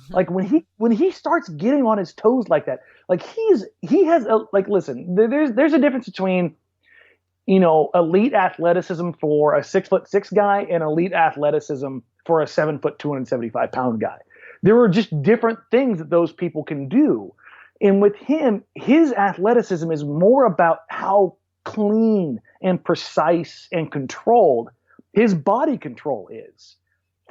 Like when he starts getting on his toes like that, like he has listen, there's a difference between, elite athleticism for a 6'6" guy and elite athleticism for a 7', 275-pound guy. There are just different things that those people can do. And with him, his athleticism is more about how clean and precise and controlled his body control is.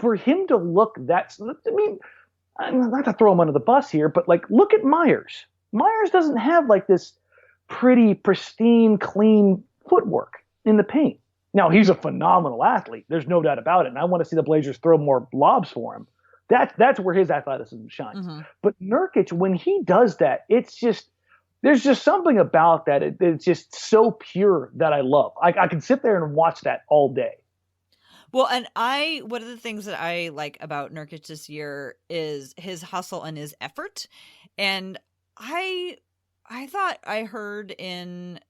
For him to look not to throw him under the bus here, but look at Meyers. Meyers doesn't have this pretty, pristine, clean footwork in the paint. Now, he's a phenomenal athlete. There's no doubt about it. And I want to see the Blazers throw more lobs for him. That's where his athleticism shines. But Nurkic, when he does that, there's just something about that. It's just so pure that I love. I can sit there and watch that all day. Well, and one of the things that I like about Nurkic this year is his hustle and his effort. And I thought I heard in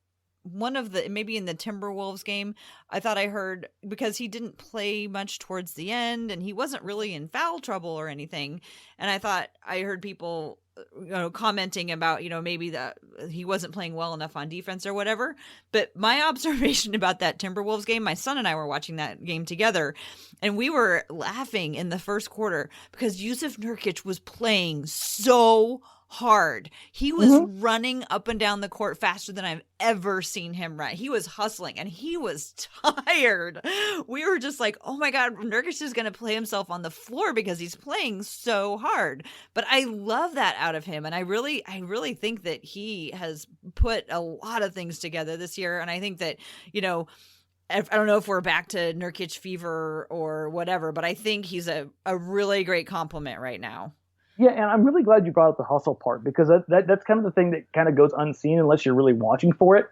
maybe in the Timberwolves game, I thought I heard, because he didn't play much towards the end and he wasn't really in foul trouble or anything. And I thought I heard people, commenting about, maybe that he wasn't playing well enough on defense or whatever. But my observation about that Timberwolves game, my son and I were watching that game together, and we were laughing in the first quarter because Jusuf Nurkic was playing so hard. He was running up and down the court faster than I've ever seen him run. He was hustling and he was tired. We were just like, oh my God, Nurkic is going to play himself on the floor because he's playing so hard. But I love that out of him. And I really think that he has put a lot of things together this year. And I think that, I don't know if we're back to Nurkic fever or whatever, but I think he's a really great compliment right now. Yeah, and I'm really glad you brought up the hustle part, because that's kind of the thing that kind of goes unseen unless you're really watching for it.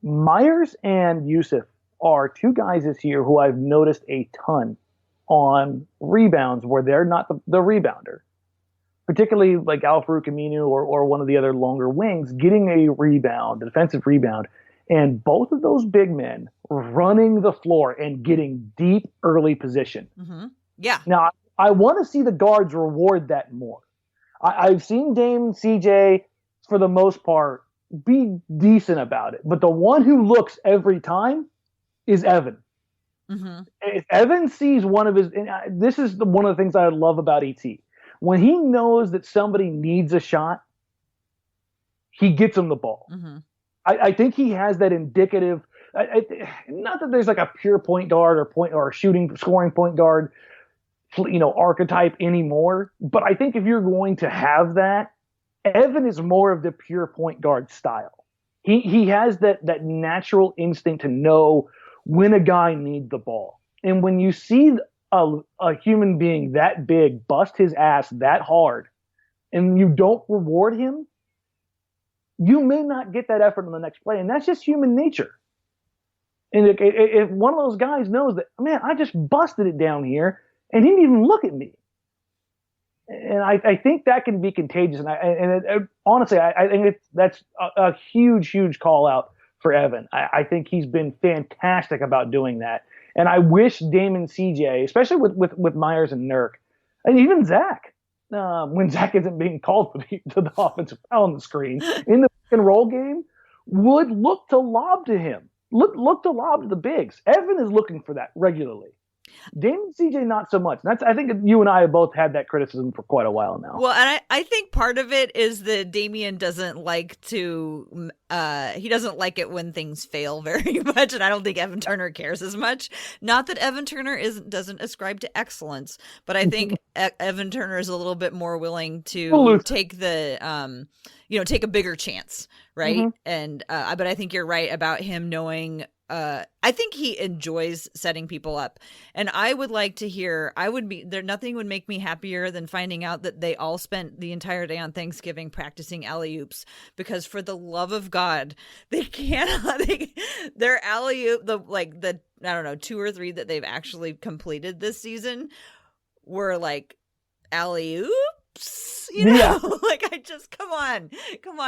Meyers and Jusuf are two guys this year who I've noticed a ton on rebounds where they're not the rebounder. Particularly like Al-Farouq Aminu or one of the other longer wings getting a rebound, a defensive rebound, and both of those big men running the floor and getting deep early position. Yeah. Now, I want to see the guards reward that more. I've seen Dame CJ, for the most part, be decent about it. But the one who looks every time is Evan. If Evan sees one of his, and this is one of the things I love about ET. When he knows that somebody needs a shot, he gets them the ball. I think he has that indicative. Not that there's like a pure point guard or scoring point guard, archetype anymore. But I think if you're going to have that, Evan is more of the pure point guard style. He has that natural instinct to know when a guy needs the ball. And when you see a human being that big bust his ass that hard and you don't reward him, you may not get that effort on the next play. And that's just human nature. And if one of those guys knows that, man, I just busted it down here and he didn't even look at me. And I think that can be contagious. And honestly, I think that's a huge, huge call out for Evan. I think he's been fantastic about doing that. And I wish Damon CJ, especially with Meyers and Nurk, and even Zach, when Zach isn't being called to the offensive foul on the screen in the pick and roll game, would look to lob to him. Look to lob to the bigs. Evan is looking for that regularly. Damon CJ, not so much. I think you and I have both had that criticism for quite a while now. Well, and I think part of it is that Damian doesn't like to, he doesn't like it when things fail very much, and I don't think Evan Turner cares as much. Not that Evan Turner doesn't ascribe to excellence, but I think Evan Turner is a little bit more willing to take take a bigger chance, right? And but I think you're right about him knowing I think he enjoys setting people up, and I would like to hear. Nothing would make me happier than finding out that they all spent the entire day on Thanksgiving practicing alley-oops, because for the love of God, they cannot. Their alley-oop, I don't know, 2 or 3 that they've actually completed this season were like alley-oops. I just come on,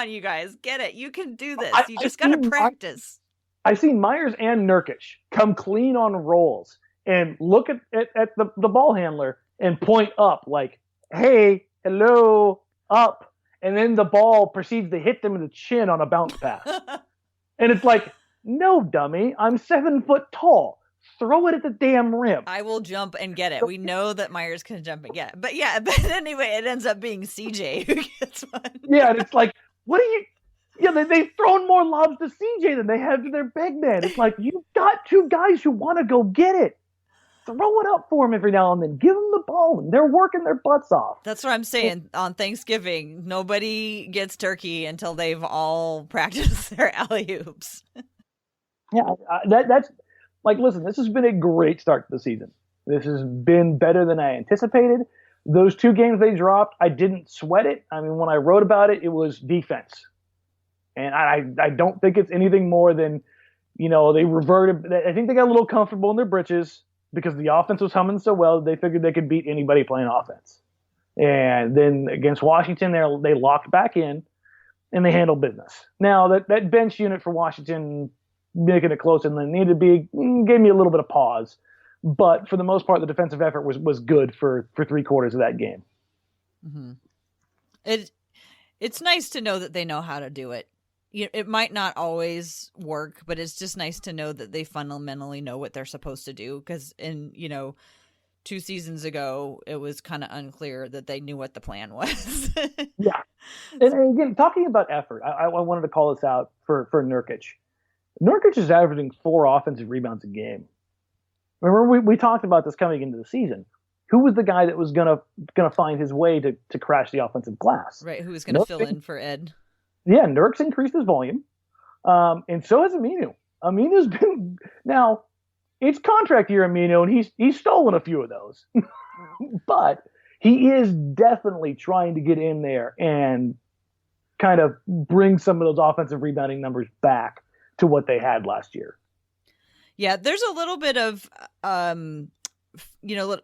you guys, get it. You can do this. You just got to practice. I've seen Meyers and Nurkic come clean on rolls and look at the ball handler and point up like, hey, hello, up. And then the ball proceeds to hit them in the chin on a bounce pass. And it's like, no, dummy, I'm 7 foot tall. Throw it at the damn rim. I will jump and get it. We know that Meyers can jump and get it. But anyway, it ends up being CJ who gets one. Yeah, and it's like, what are you... Yeah, they've thrown more lobs to CJ than they have to their big man. It's like, you've got 2 guys who want to go get it. Throw it up for them every now and then. Give them the ball, and they're working their butts off. That's what I'm saying. On Thanksgiving, nobody gets turkey until they've all practiced their alley-oops. Yeah, that's... Like, listen, this has been a great start to the season. This has been better than I anticipated. Those 2 games they dropped, I didn't sweat it. I mean, when I wrote about it, it was defense. And I don't think it's anything more than, they reverted. I think they got a little comfortable in their britches because the offense was humming so well, they figured they could beat anybody playing offense. And then against Washington, they locked back in, and they handled business. Now, that bench unit for Washington making it closer than it needed to be gave me a little bit of pause. But for the most part, the defensive effort was good for 3 quarters of that game. Mm-hmm. It's nice to know that they know how to do it. It might not always work, but it's just nice to know that they fundamentally know what they're supposed to do. Because 2 seasons ago, it was kind of unclear that they knew what the plan was. Yeah. And again, talking about effort, I wanted to call this out for Nurkic. Nurkic is averaging 4 offensive rebounds a game. Remember, we talked about this coming into the season. Who was the guy that was gonna find his way to crash the offensive glass? Right, who was going to fill in for Ed. Yeah, Nurk's increased his volume, and so has Aminu. Aminu's been... Now, it's contract year, Aminu, and he's stolen a few of those. But he is definitely trying to get in there and kind of bring some of those offensive rebounding numbers back to what they had last year. Yeah, there's a little bit of,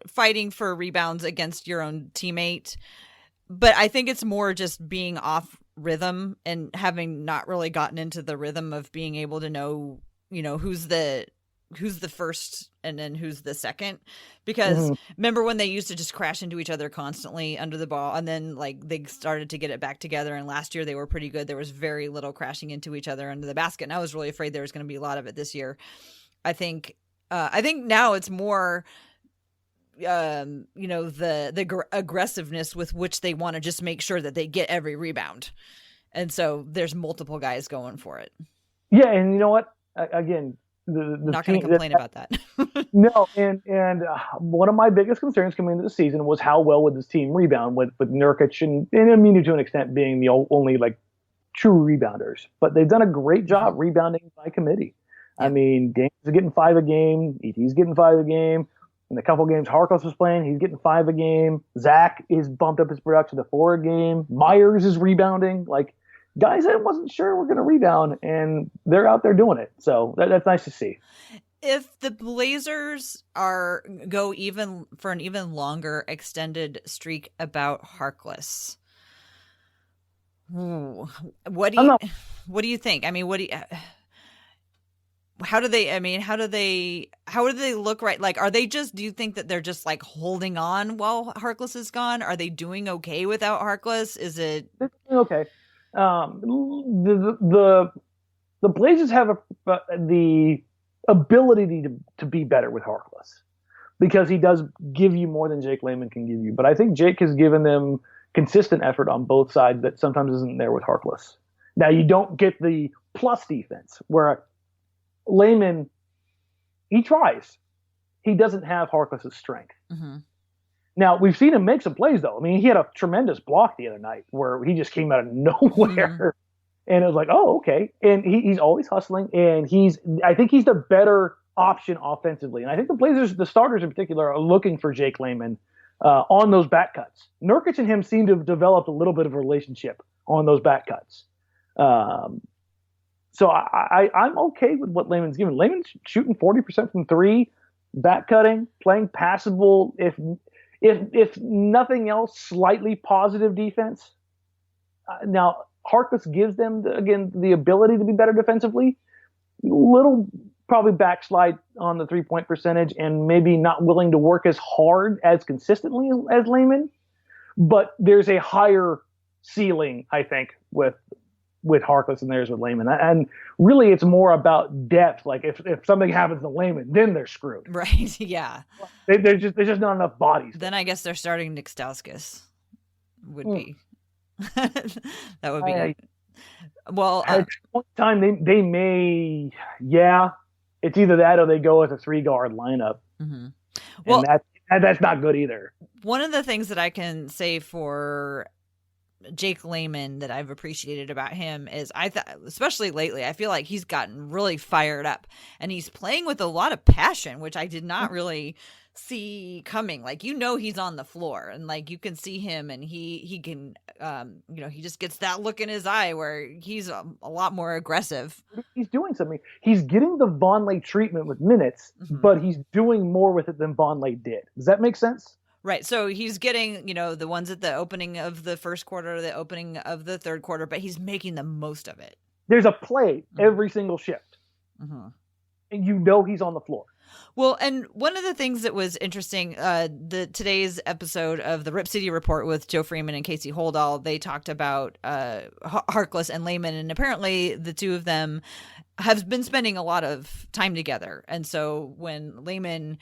fighting for rebounds against your own teammate. But I think it's more just being off rhythm and having not really gotten into the rhythm of being able to know, who's the first and then who's the second. Because remember when they used to just crash into each other constantly under the ball, and then they started to get it back together, and last year they were pretty good. There was very little crashing into each other under the basket, and I was really afraid there was going to be a lot of it this year. I think now it's more the aggressiveness with which they want to just make sure that they get every rebound. And so there's multiple guys going for it. Yeah, and you know what? Again, the not going to complain about that. No, and one of my biggest concerns coming into the season was how well would this team rebound with Nurkic and Aminu to an extent being the only true rebounders. But they've done a great job rebounding by committee. Yeah. I mean, James is getting 5 a game. ET's getting 5 a game. In a couple games Harkless was playing, he's getting 5 a game. Zach is bumped up his production to 4 a game. Myers is rebounding. Guys I wasn't sure were going to rebound, and they're out there doing it. So that's nice to see. If the Blazers go even for an even longer extended streak about Harkless, what do you think? I mean, how do they look right? Are they just, do you think that they're just holding on while Harkless is gone? Are they doing okay without Harkless? Is it okay? The Blazers have the ability to be better with Harkless because he does give you more than Jake Layman can give you. But I think Jake has given them consistent effort on both sides that sometimes isn't there with Harkless. Now you don't get the plus defense where Layman, he tries. He doesn't have Harkless's strength. Mm-hmm. Now, we've seen him make some plays, though. I mean, he had a tremendous block the other night where he just came out of nowhere. And it was like, oh, okay. And he's always hustling, and I think he's the better option offensively. And I think the Blazers, the starters in particular, are looking for Jake Layman on those back cuts. Nurkic and him seem to have developed a little bit of a relationship on those back cuts. So I'm okay with what Layman's given. Layman's shooting 40% from three, back cutting, playing passable. If nothing else, slightly positive defense. Now, Harkless gives them, the ability to be better defensively. Little probably backslide on the three-point percentage and maybe not willing to work as hard, as consistently as Layman. But there's a higher ceiling, I think, with Harkless than there's with Layman. And really, it's more about depth. Like, if something happens to Layman, then they're screwed. Right, yeah. There's just not enough bodies. Then I guess they're starting Nick Stauskas. Would be. That would be well at one time they may it's either that or they go with a 3-guard lineup. Mm-hmm. Well, and that's not good either. One of the things that I can say for Jake Layman that I've appreciated about him is especially lately, I feel like he's gotten really fired up and he's playing with a lot of passion, which I did not really see coming. Like, he's on the floor and like you can see him and he can he just gets that look in his eye where he's a lot more aggressive. He's doing something. He's getting the Vonleh treatment with minutes, but he's doing more with it than Vonleh did. Does that make sense? Right. So he's getting, the ones at the opening of the first quarter, the opening of the third quarter, but he's making the most of it. There's a play every single shift. Mm-hmm. And he's on the floor. Well, and one of the things that was interesting, today's episode of the Rip City Report with Joe Freeman and Casey Holdahl, they talked about Harkless and Layman, and apparently the two of them have been spending a lot of time together. And so when Layman,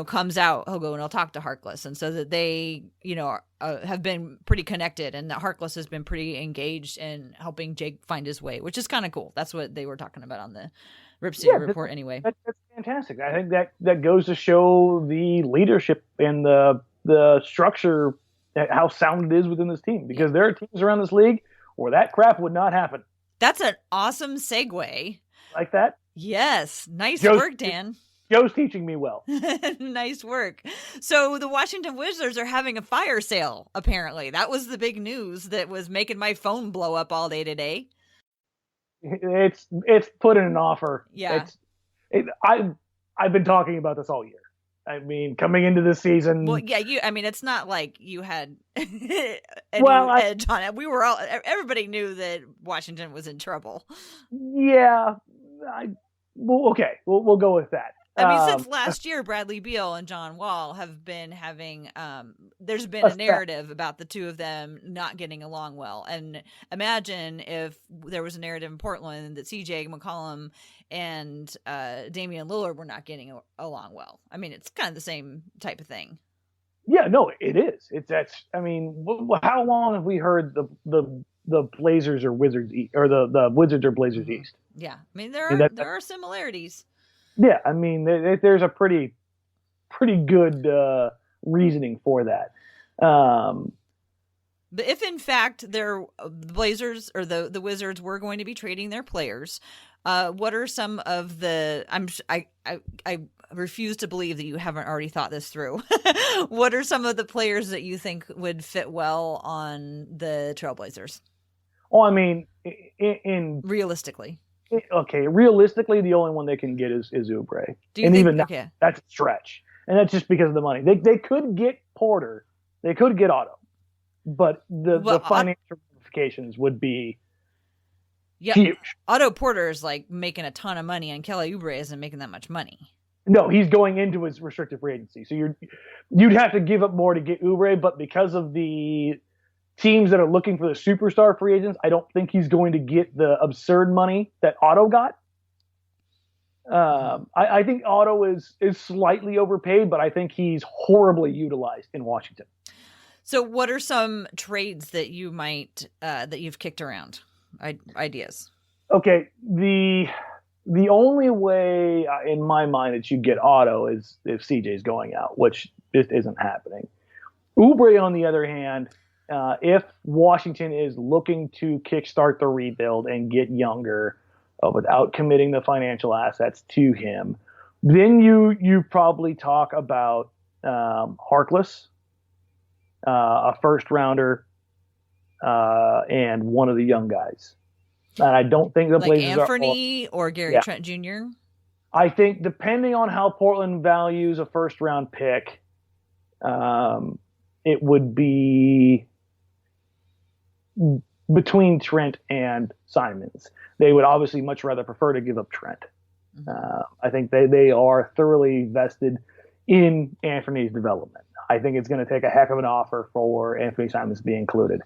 comes out, he'll go and he'll talk to Harkless. And so that they, have been pretty connected, and that Harkless has been pretty engaged in helping Jake find his way, which is kind of cool. That's what they were talking about on the Rip City Report anyway. That's fantastic. I think that goes to show the leadership and the structure, how sound it is within this team, because there are teams around this league where that crap would not happen. That's an awesome segue. Like that? Yes. Nice work, Dan. Joe's teaching me well. Nice work. So the Washington Wizards are having a fire sale, apparently. That was the big news that was making my phone blow up all day today. It's put in an offer. Yeah. I've been talking about this all year. I mean, coming into this season. Well, yeah, it's not like you had any edge on it. Everybody knew that Washington was in trouble. Yeah. Okay. We'll go with that. I mean, since last year, Bradley Beal and John Wall have been having, there's been a narrative about the two of them not getting along well. And imagine if there was a narrative in Portland that CJ McCollum and Damian Lillard were not getting along well. I mean, it's kind of the same type of thing. Yeah, no, it is. How long have we heard the Blazers or Wizards East, or the Wizards or Blazers East? Yeah, I mean, there are similarities. Yeah, I mean, there's a pretty good reasoning for that. But if in fact the Blazers or the Wizards were going to be trading their players, what are some of the? I refuse to believe that you haven't already thought this through. What are some of the players that you think would fit well on the Trailblazers? Well, I mean, realistically. Okay, realistically, the only one they can get is Oubre. That's a stretch. And that's just because of the money. They could get Porter. They could get Otto. But the financial ramifications would be huge. Otto Porter is like making a ton of money, and Kelly Oubre isn't making that much money. No, he's going into his restricted free agency. So you'd have to give up more to get Oubre, but because of the teams that are looking for the superstar free agents, I don't think he's going to get the absurd money that Otto got. I think Otto is slightly overpaid, but I think he's horribly utilized in Washington. So what are some trades that you might that you've kicked around? Ideas? Okay, the only way in my mind that you get Otto is if CJ's going out, which just isn't happening. Oubre, on the other hand, if Washington is looking to kickstart the rebuild and get younger without committing the financial assets to him, then you probably talk about Harkless, a first rounder, and one of the young guys. And I don't think the Blazers Anfernee or Gary Trent Jr. I think depending on how Portland values a first round pick, it would be between Trent and Simons. They would obviously much rather prefer to give up Trent. I think they are thoroughly vested in Anfernee's development. I think it's going to take a heck of an offer for Anfernee Simons to be included.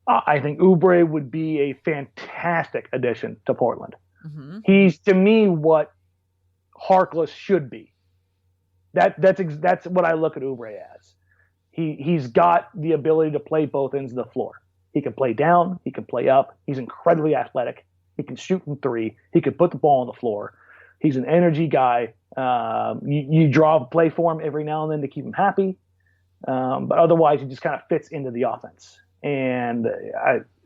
I think Oubre would be a fantastic addition to Portland. Mm-hmm. He's, to me, what Harkless should be. That's what I look at Oubre as. He's got the ability to play both ends of the floor. He can play down. He can play up. He's incredibly athletic. He can shoot from three. He can put the ball on the floor. He's an energy guy. You draw a play for him every now and then to keep him happy. But otherwise, he just kind of fits into the offense. And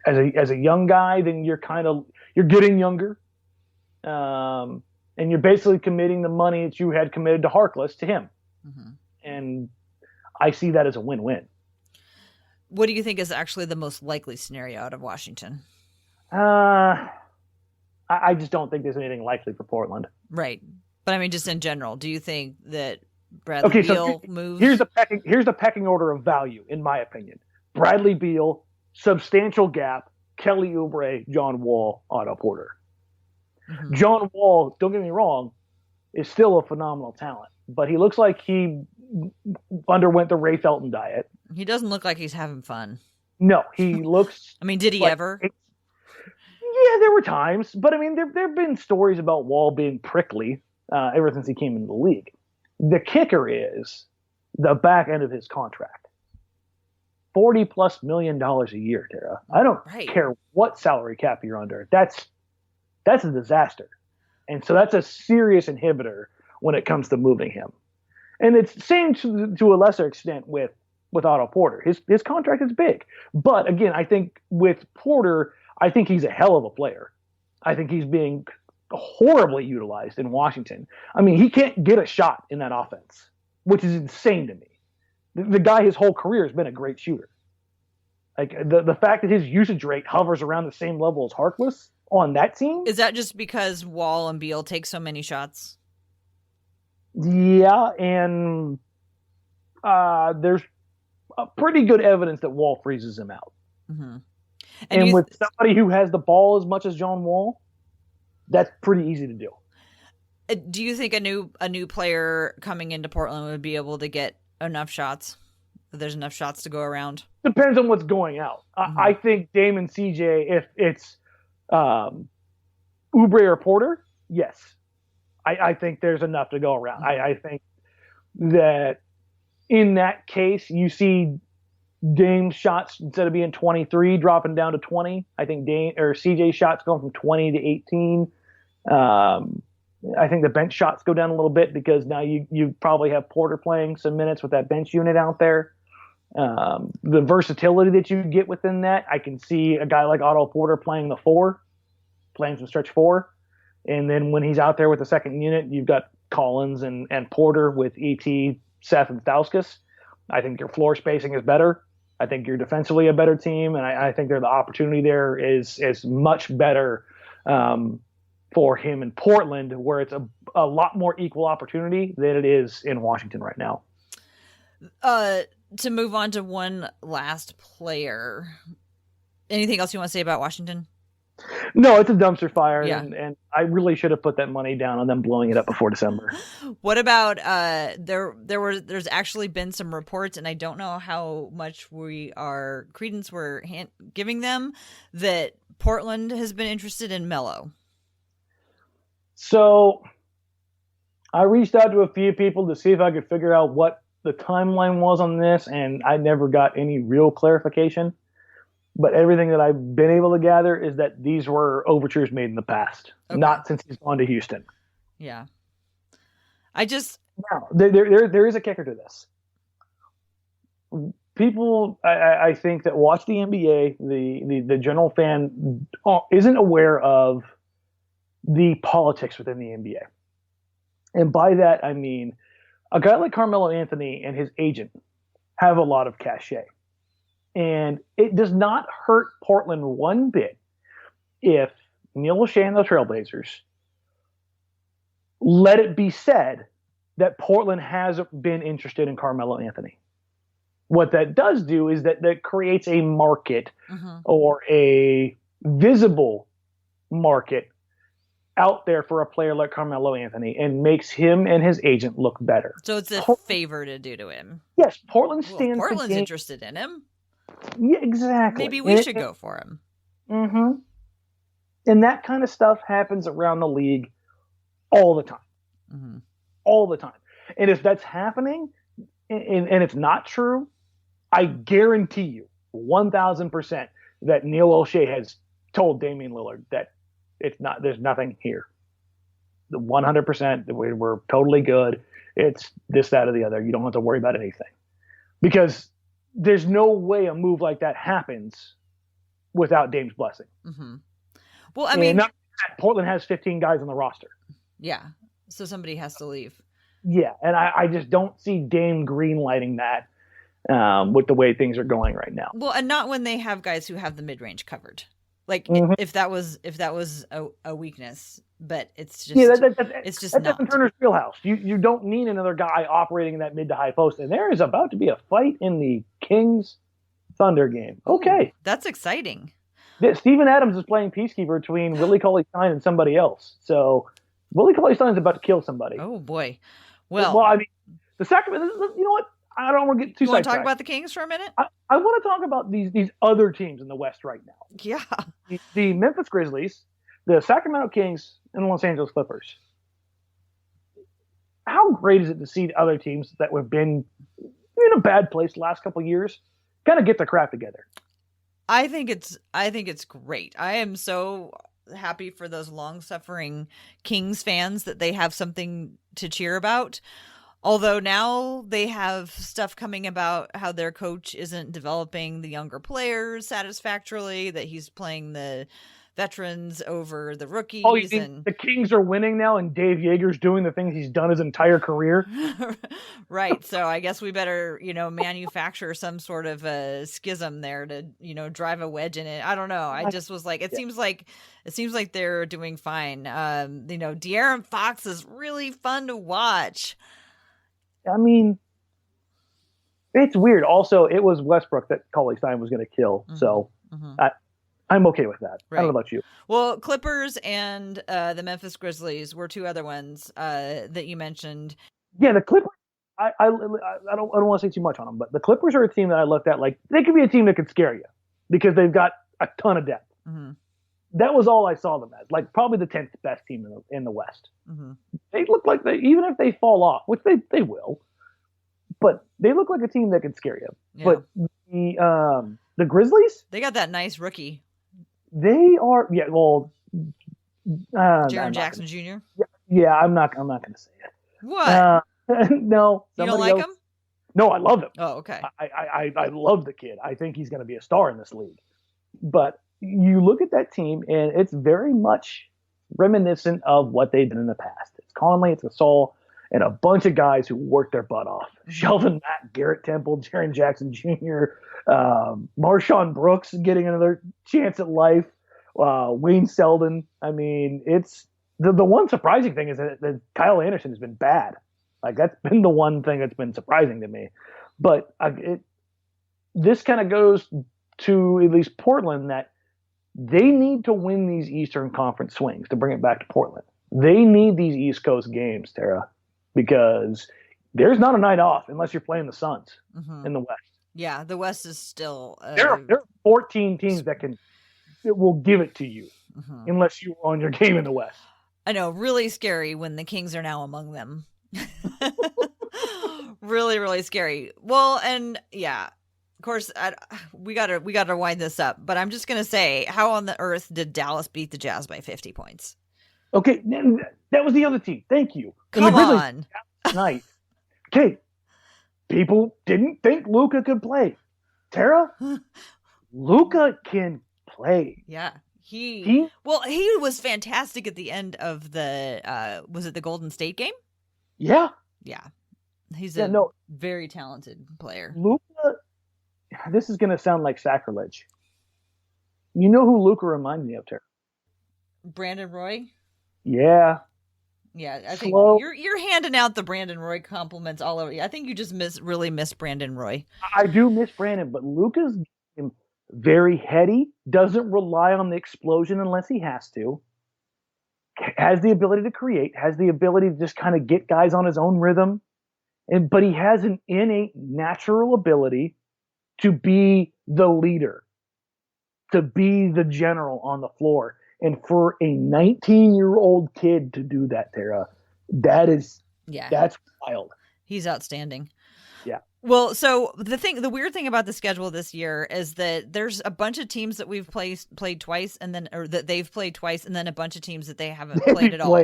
as a young guy, then you're getting younger. And you're basically committing the money that you had committed to Harkless to him. Mm-hmm. And I see that as a win-win. What do you think is actually the most likely scenario out of Washington? I just don't think there's anything likely for Portland. Right. But I mean, just in general, do you think that Bradley Beal moves? Here's the pecking order of value, in my opinion. Bradley Beal, substantial gap, Kelly Oubre, John Wall, Otto Porter. Mm-hmm. John Wall, don't get me wrong, is still a phenomenal talent, but he looks like he underwent the Ray Felton diet. He doesn't look like he's having fun. No, he looks. I mean, did he ever? Yeah, there were times, but I mean, there have been stories about Wall being prickly ever since he came into the league. The kicker is the back end of his contract. $40+ million a year, Tara. I don't care what salary cap you're under. That's a disaster. And so that's a serious inhibitor when it comes to moving him. And it's the same to a lesser extent with Otto Porter. His contract is big. But again, I think with Porter, I think he's a hell of a player. I think he's being horribly utilized in Washington. I mean, he can't get a shot in that offense, which is insane to me. The guy, his whole career, has been a great shooter. Like the fact that his usage rate hovers around the same level as Harkless on that team. Is that just because Wall and Beal take so many shots? Yeah, and there's a pretty good evidence that Wall freezes him out. Mm-hmm. And with somebody who has the ball as much as John Wall, that's pretty easy to do. Do you think a new player coming into Portland would be able to get enough shots? There's enough shots to go around? Depends on what's going out. Mm-hmm. I think Dame and CJ, if it's Oubre or Porter, yes. I think there's enough to go around. Mm-hmm. I think that in that case, you see Dame's shots, instead of being 23, dropping down to 20. I think CJ's shots going from 20 to 18. I think the bench shots go down a little bit because now you probably have Porter playing some minutes with that bench unit out there. The versatility that you get within that, I can see a guy like Otto Porter playing the 4, playing some stretch 4. And then when he's out there with the second unit, you've got Collins and Porter with E.T., Seth, and Stauskas. I think your floor spacing is better. I think you're defensively a better team, and I think the opportunity there is much better for him in Portland, where it's a lot more equal opportunity than it is in Washington right now. To move on to one last player, anything else you want to say about Washington? No, it's a dumpster fire, and I really should have put that money down on them blowing it up before December. What about there's actually been some reports, and I don't know how much credence we're giving them, that Portland has been interested in Melo. So I reached out to a few people to see if I could figure out what the timeline was on this, and I never got any real clarification. But everything that I've been able to gather is that these were overtures made in the past, not since he's gone to Houston. Yeah. Now, there is a kicker to this. people, I think that watch the NBA, the general fan isn't aware of the politics within the NBA. And by that, I mean, a guy like Carmelo Anthony and his agent have a lot of cachet. And it does not hurt Portland one bit if Neil O'Shea and the Trailblazers let it be said that Portland has been interested in Carmelo Anthony. What that does do is that creates a market or a visible market out there for a player like Carmelo Anthony and makes him and his agent look better. So it's a favor to do to him. Yes, Portland stands. Portland's interested in him. Yeah, exactly. Maybe we should go for him. Mm-hmm. And that kind of stuff happens around the league all the time. Mm-hmm. All the time. And if that's happening and it's not true, I guarantee you 1,000% that Neil O'Shea has told Damian Lillard that it's not, there's nothing here. 100%, we're totally good. It's this, that, or the other. You don't have to worry about anything. Because there's no way a move like that happens without Dame's blessing. Mm-hmm. Well, I mean, Portland has 15 guys on the roster. Yeah. So somebody has to leave. Yeah. And I just don't see Dame greenlighting that with the way things are going right now. Well, and not when they have guys who have the mid-range covered. Like if that was a weakness, but it's just it's just that's Evan Turner's wheelhouse. You don't need another guy operating in that mid to high post, and there is about to be a fight in the Kings Thunder game. Okay, ooh, that's exciting. Steven Adams is playing peacekeeper between Willie Cauley-Stein and somebody else. So Willie Cauley-Stein is about to kill somebody. Oh boy. Well, I mean, the Sacramento. You know what? I don't want to get too. You want to talk about the Kings for a minute? I want to talk about these other teams in the West right now. Yeah. The Memphis Grizzlies, the Sacramento Kings, and the Los Angeles Clippers. How great is it to see the other teams that have been in a bad place the last couple of years kind of get their crap together? I think it's great. I am so happy for those long-suffering Kings fans that they have something to cheer about. Although now they have stuff coming about how their coach isn't developing the younger players satisfactorily, that he's playing the veterans over the rookies. Oh, you think the Kings are winning now and Dave Yeager's doing the things he's done his entire career? Right. So I guess we better, manufacture some sort of a schism there to, drive a wedge in it. I don't know. I just was like, it seems like they're doing fine. De'Aaron Fox is really fun to watch. I mean, it's weird. Also, it was Westbrook that Cauley-Stein was going to kill. Mm-hmm. So I'm okay with that. Right. I don't know about you. Well, Clippers and the Memphis Grizzlies were two other ones that you mentioned. Yeah, the Clippers. I don't want to say too much on them, but the Clippers are a team that I looked at like they could be a team that could scare you because they've got a ton of depth. Mm-hmm. That was all I saw them as, like probably the 10th best team in the West. Mm-hmm. They look like even if they fall off, which they will, but they look like a team that could scare you. Yeah. But the Grizzlies, they got that nice rookie. They are Jaren Jackson Jr. Yeah, I'm not going to say it. What? No, you don't like him? No, I love him. Oh, okay. I love the kid. I think he's going to be a star in this league. But you look at that team, and it's very much reminiscent of what they've been in the past. It's Conley, it's Gasol, and a bunch of guys who work their butt off. Shelvin Mack, Garrett Temple, Jaren Jackson Jr., Marshawn Brooks getting another chance at life, Wayne Selden. I mean, it's the one surprising thing is that Kyle Anderson has been bad. Like, that's been the one thing that's been surprising to me. But this kind of goes to at least Portland that they need to win these Eastern Conference swings to bring it back to Portland. They need these East Coast games, Tara, because there's not a night off unless you're playing the Suns in the West. Yeah, the West is still... There are 14 teams that will give it to you unless you're on your game in the West. I know, really scary when the Kings are now among them. Really, really scary. Well, and yeah, of course, we gotta wind this up. But I'm just gonna say, how on the earth did Dallas beat the Jazz by 50 points? Okay, that was the other team. Thank you. Come on. Tonight. Okay, people didn't think Luka could play. Tara, Luka can play. Yeah. He was fantastic at the end of the was it the Golden State game? Yeah. Yeah. He's very talented player. Luka, this is going to sound like sacrilege. You know who Luka reminds me of, Tara? Brandon Roy? Yeah. Yeah, I think you're handing out the Brandon Roy compliments all over. I think you just really miss Brandon Roy. I do miss Brandon, but Luka's very heady, doesn't rely on the explosion unless he has to, has the ability to create, has the ability to just kind of get guys on his own rhythm, but he has an innate natural ability to be the leader, to be the general on the floor. And for a 19-year-old kid to do that, Tara, that's wild. He's outstanding. Yeah. Well, so the weird thing about the schedule this year is that there's a bunch of teams that we've played twice, or that they've played twice, and then a bunch of teams that they haven't played at all.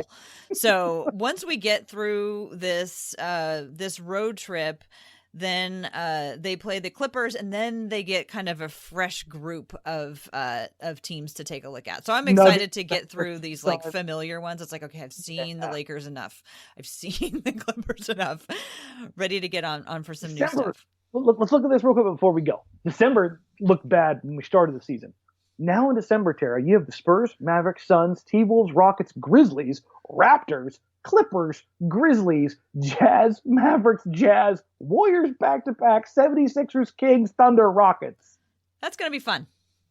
So once we get through this road trip, then they play the Clippers, and then they get kind of a fresh group of teams to take a look at. So I'm excited to get through these like familiar ones. It's like, okay, I've seen the Lakers enough. I've seen the Clippers enough. Ready to get on for some new stuff. Let's look at this real quick before we go. December looked bad when we started the season. Now in December, Tara, you have the Spurs, Mavericks, Suns, T-Wolves, Rockets, Grizzlies, Raptors, Clippers, Grizzlies, Jazz, Mavericks, Jazz, Warriors back-to-back, 76ers, Kings, Thunder, Rockets. That's going to be fun.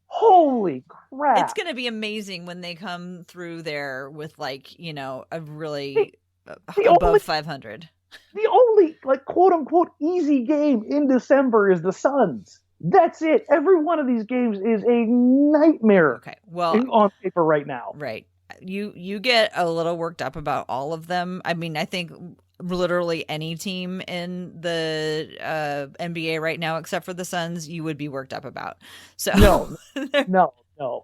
Holy crap. It's going to be amazing when they come through there with like, a really above 500. The only like quote-unquote easy game in December is the Suns. That's it. Every one of these games is a nightmare. Okay, well, on paper right now. Right. You get a little worked up about all of them. I mean, I think literally any team in the NBA right now, except for the Suns, you would be worked up about. So no.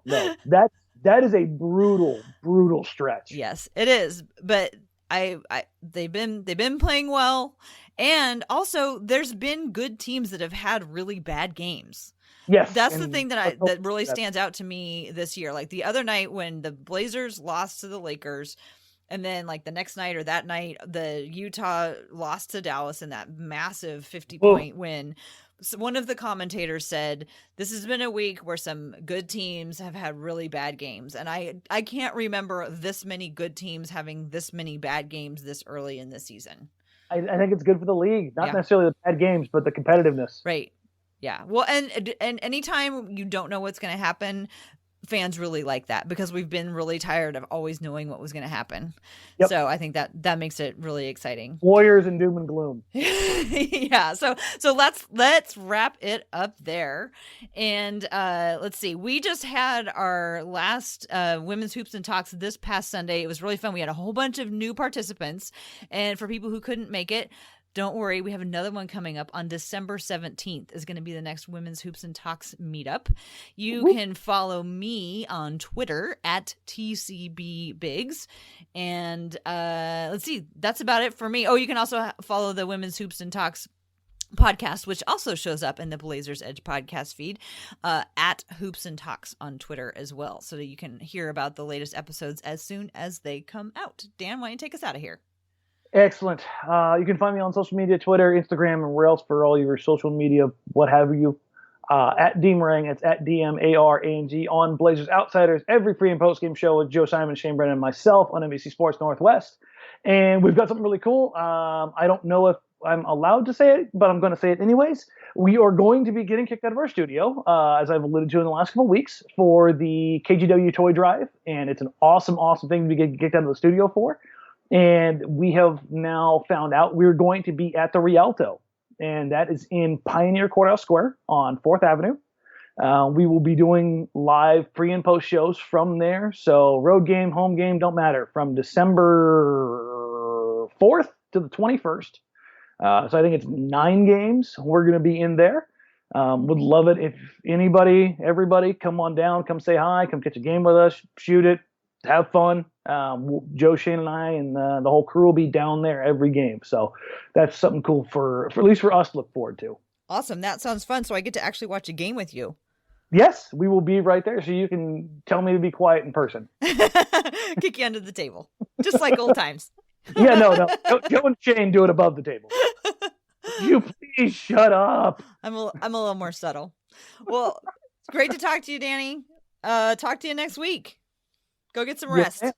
That is a brutal stretch. Yes, it is. But they've been playing well. And also, there's been good teams that have had really bad games. Yes, that's the thing that really stands out to me this year. Like the other night when the Blazers lost to the Lakers, and then like the next night or that night, the Utah lost to Dallas in that massive 50-point win. So one of the commentators said, this has been a week where some good teams have had really bad games. And I can't remember this many good teams having this many bad games this early in the season. I think it's good for the league, not necessarily the bad games, but the competitiveness. Right. Yeah. Well, and anytime you don't know what's going to happen, fans really like that because we've been really tired of always knowing what was going to happen. Yep. So I think that makes it really exciting. Warriors and doom and gloom. Yeah. So let's wrap it up there. And let's see. We just had our last Women's Hoops and Talks this past Sunday. It was really fun. We had a whole bunch of new participants. And for people who couldn't make it, don't worry, we have another one coming up on December 17th is going to be the next Women's Hoops and Talks meetup. You can follow me on Twitter at TCBBigs. And let's see, that's about it for me. Oh, you can also follow the Women's Hoops and Talks podcast, which also shows up in the Blazers Edge podcast feed at Hoops and Talks on Twitter as well. So that you can hear about the latest episodes as soon as they come out. Dan, why don't you take us out of here? Excellent. You can find me on social media, Twitter, Instagram, and where else for all your social media, what have you. At DMarang, it's at DMARANG on Blazers Outsiders, every pre- and post-game show with Joe Simon, Shane Brennan, and myself on NBC Sports Northwest. And we've got something really cool. I don't know if I'm allowed to say it, but I'm going to say it anyways. We are going to be getting kicked out of our studio, as I've alluded to in the last couple of weeks, for the KGW Toy Drive. And it's an awesome, awesome thing to be getting kicked out of the studio for. And we have now found out we're going to be at the Rialto, and that is in Pioneer Courthouse Square on 4th Avenue. We will be doing live pre- and post shows from there. So road game, home game, don't matter, from December 4th to the 21st. So I think it's 9 games. We're going to be in there. Would love it if everybody come on down, come say hi, come catch a game with us, shoot it, have fun. Joe, Shane, and I, and the whole crew will be down there every game. So that's something cool for at least for us to look forward to. Awesome. That sounds fun. So I get to actually watch a game with you. Yes, we will be right there, so you can tell me to be quiet in person. Kick you under the table, just like old times. Yeah, no. Joe and Shane do it above the table. You please shut up. I'm a little more subtle. Well, it's great to talk to you, Danny. Talk to you next week. Go get some rest. Yeah.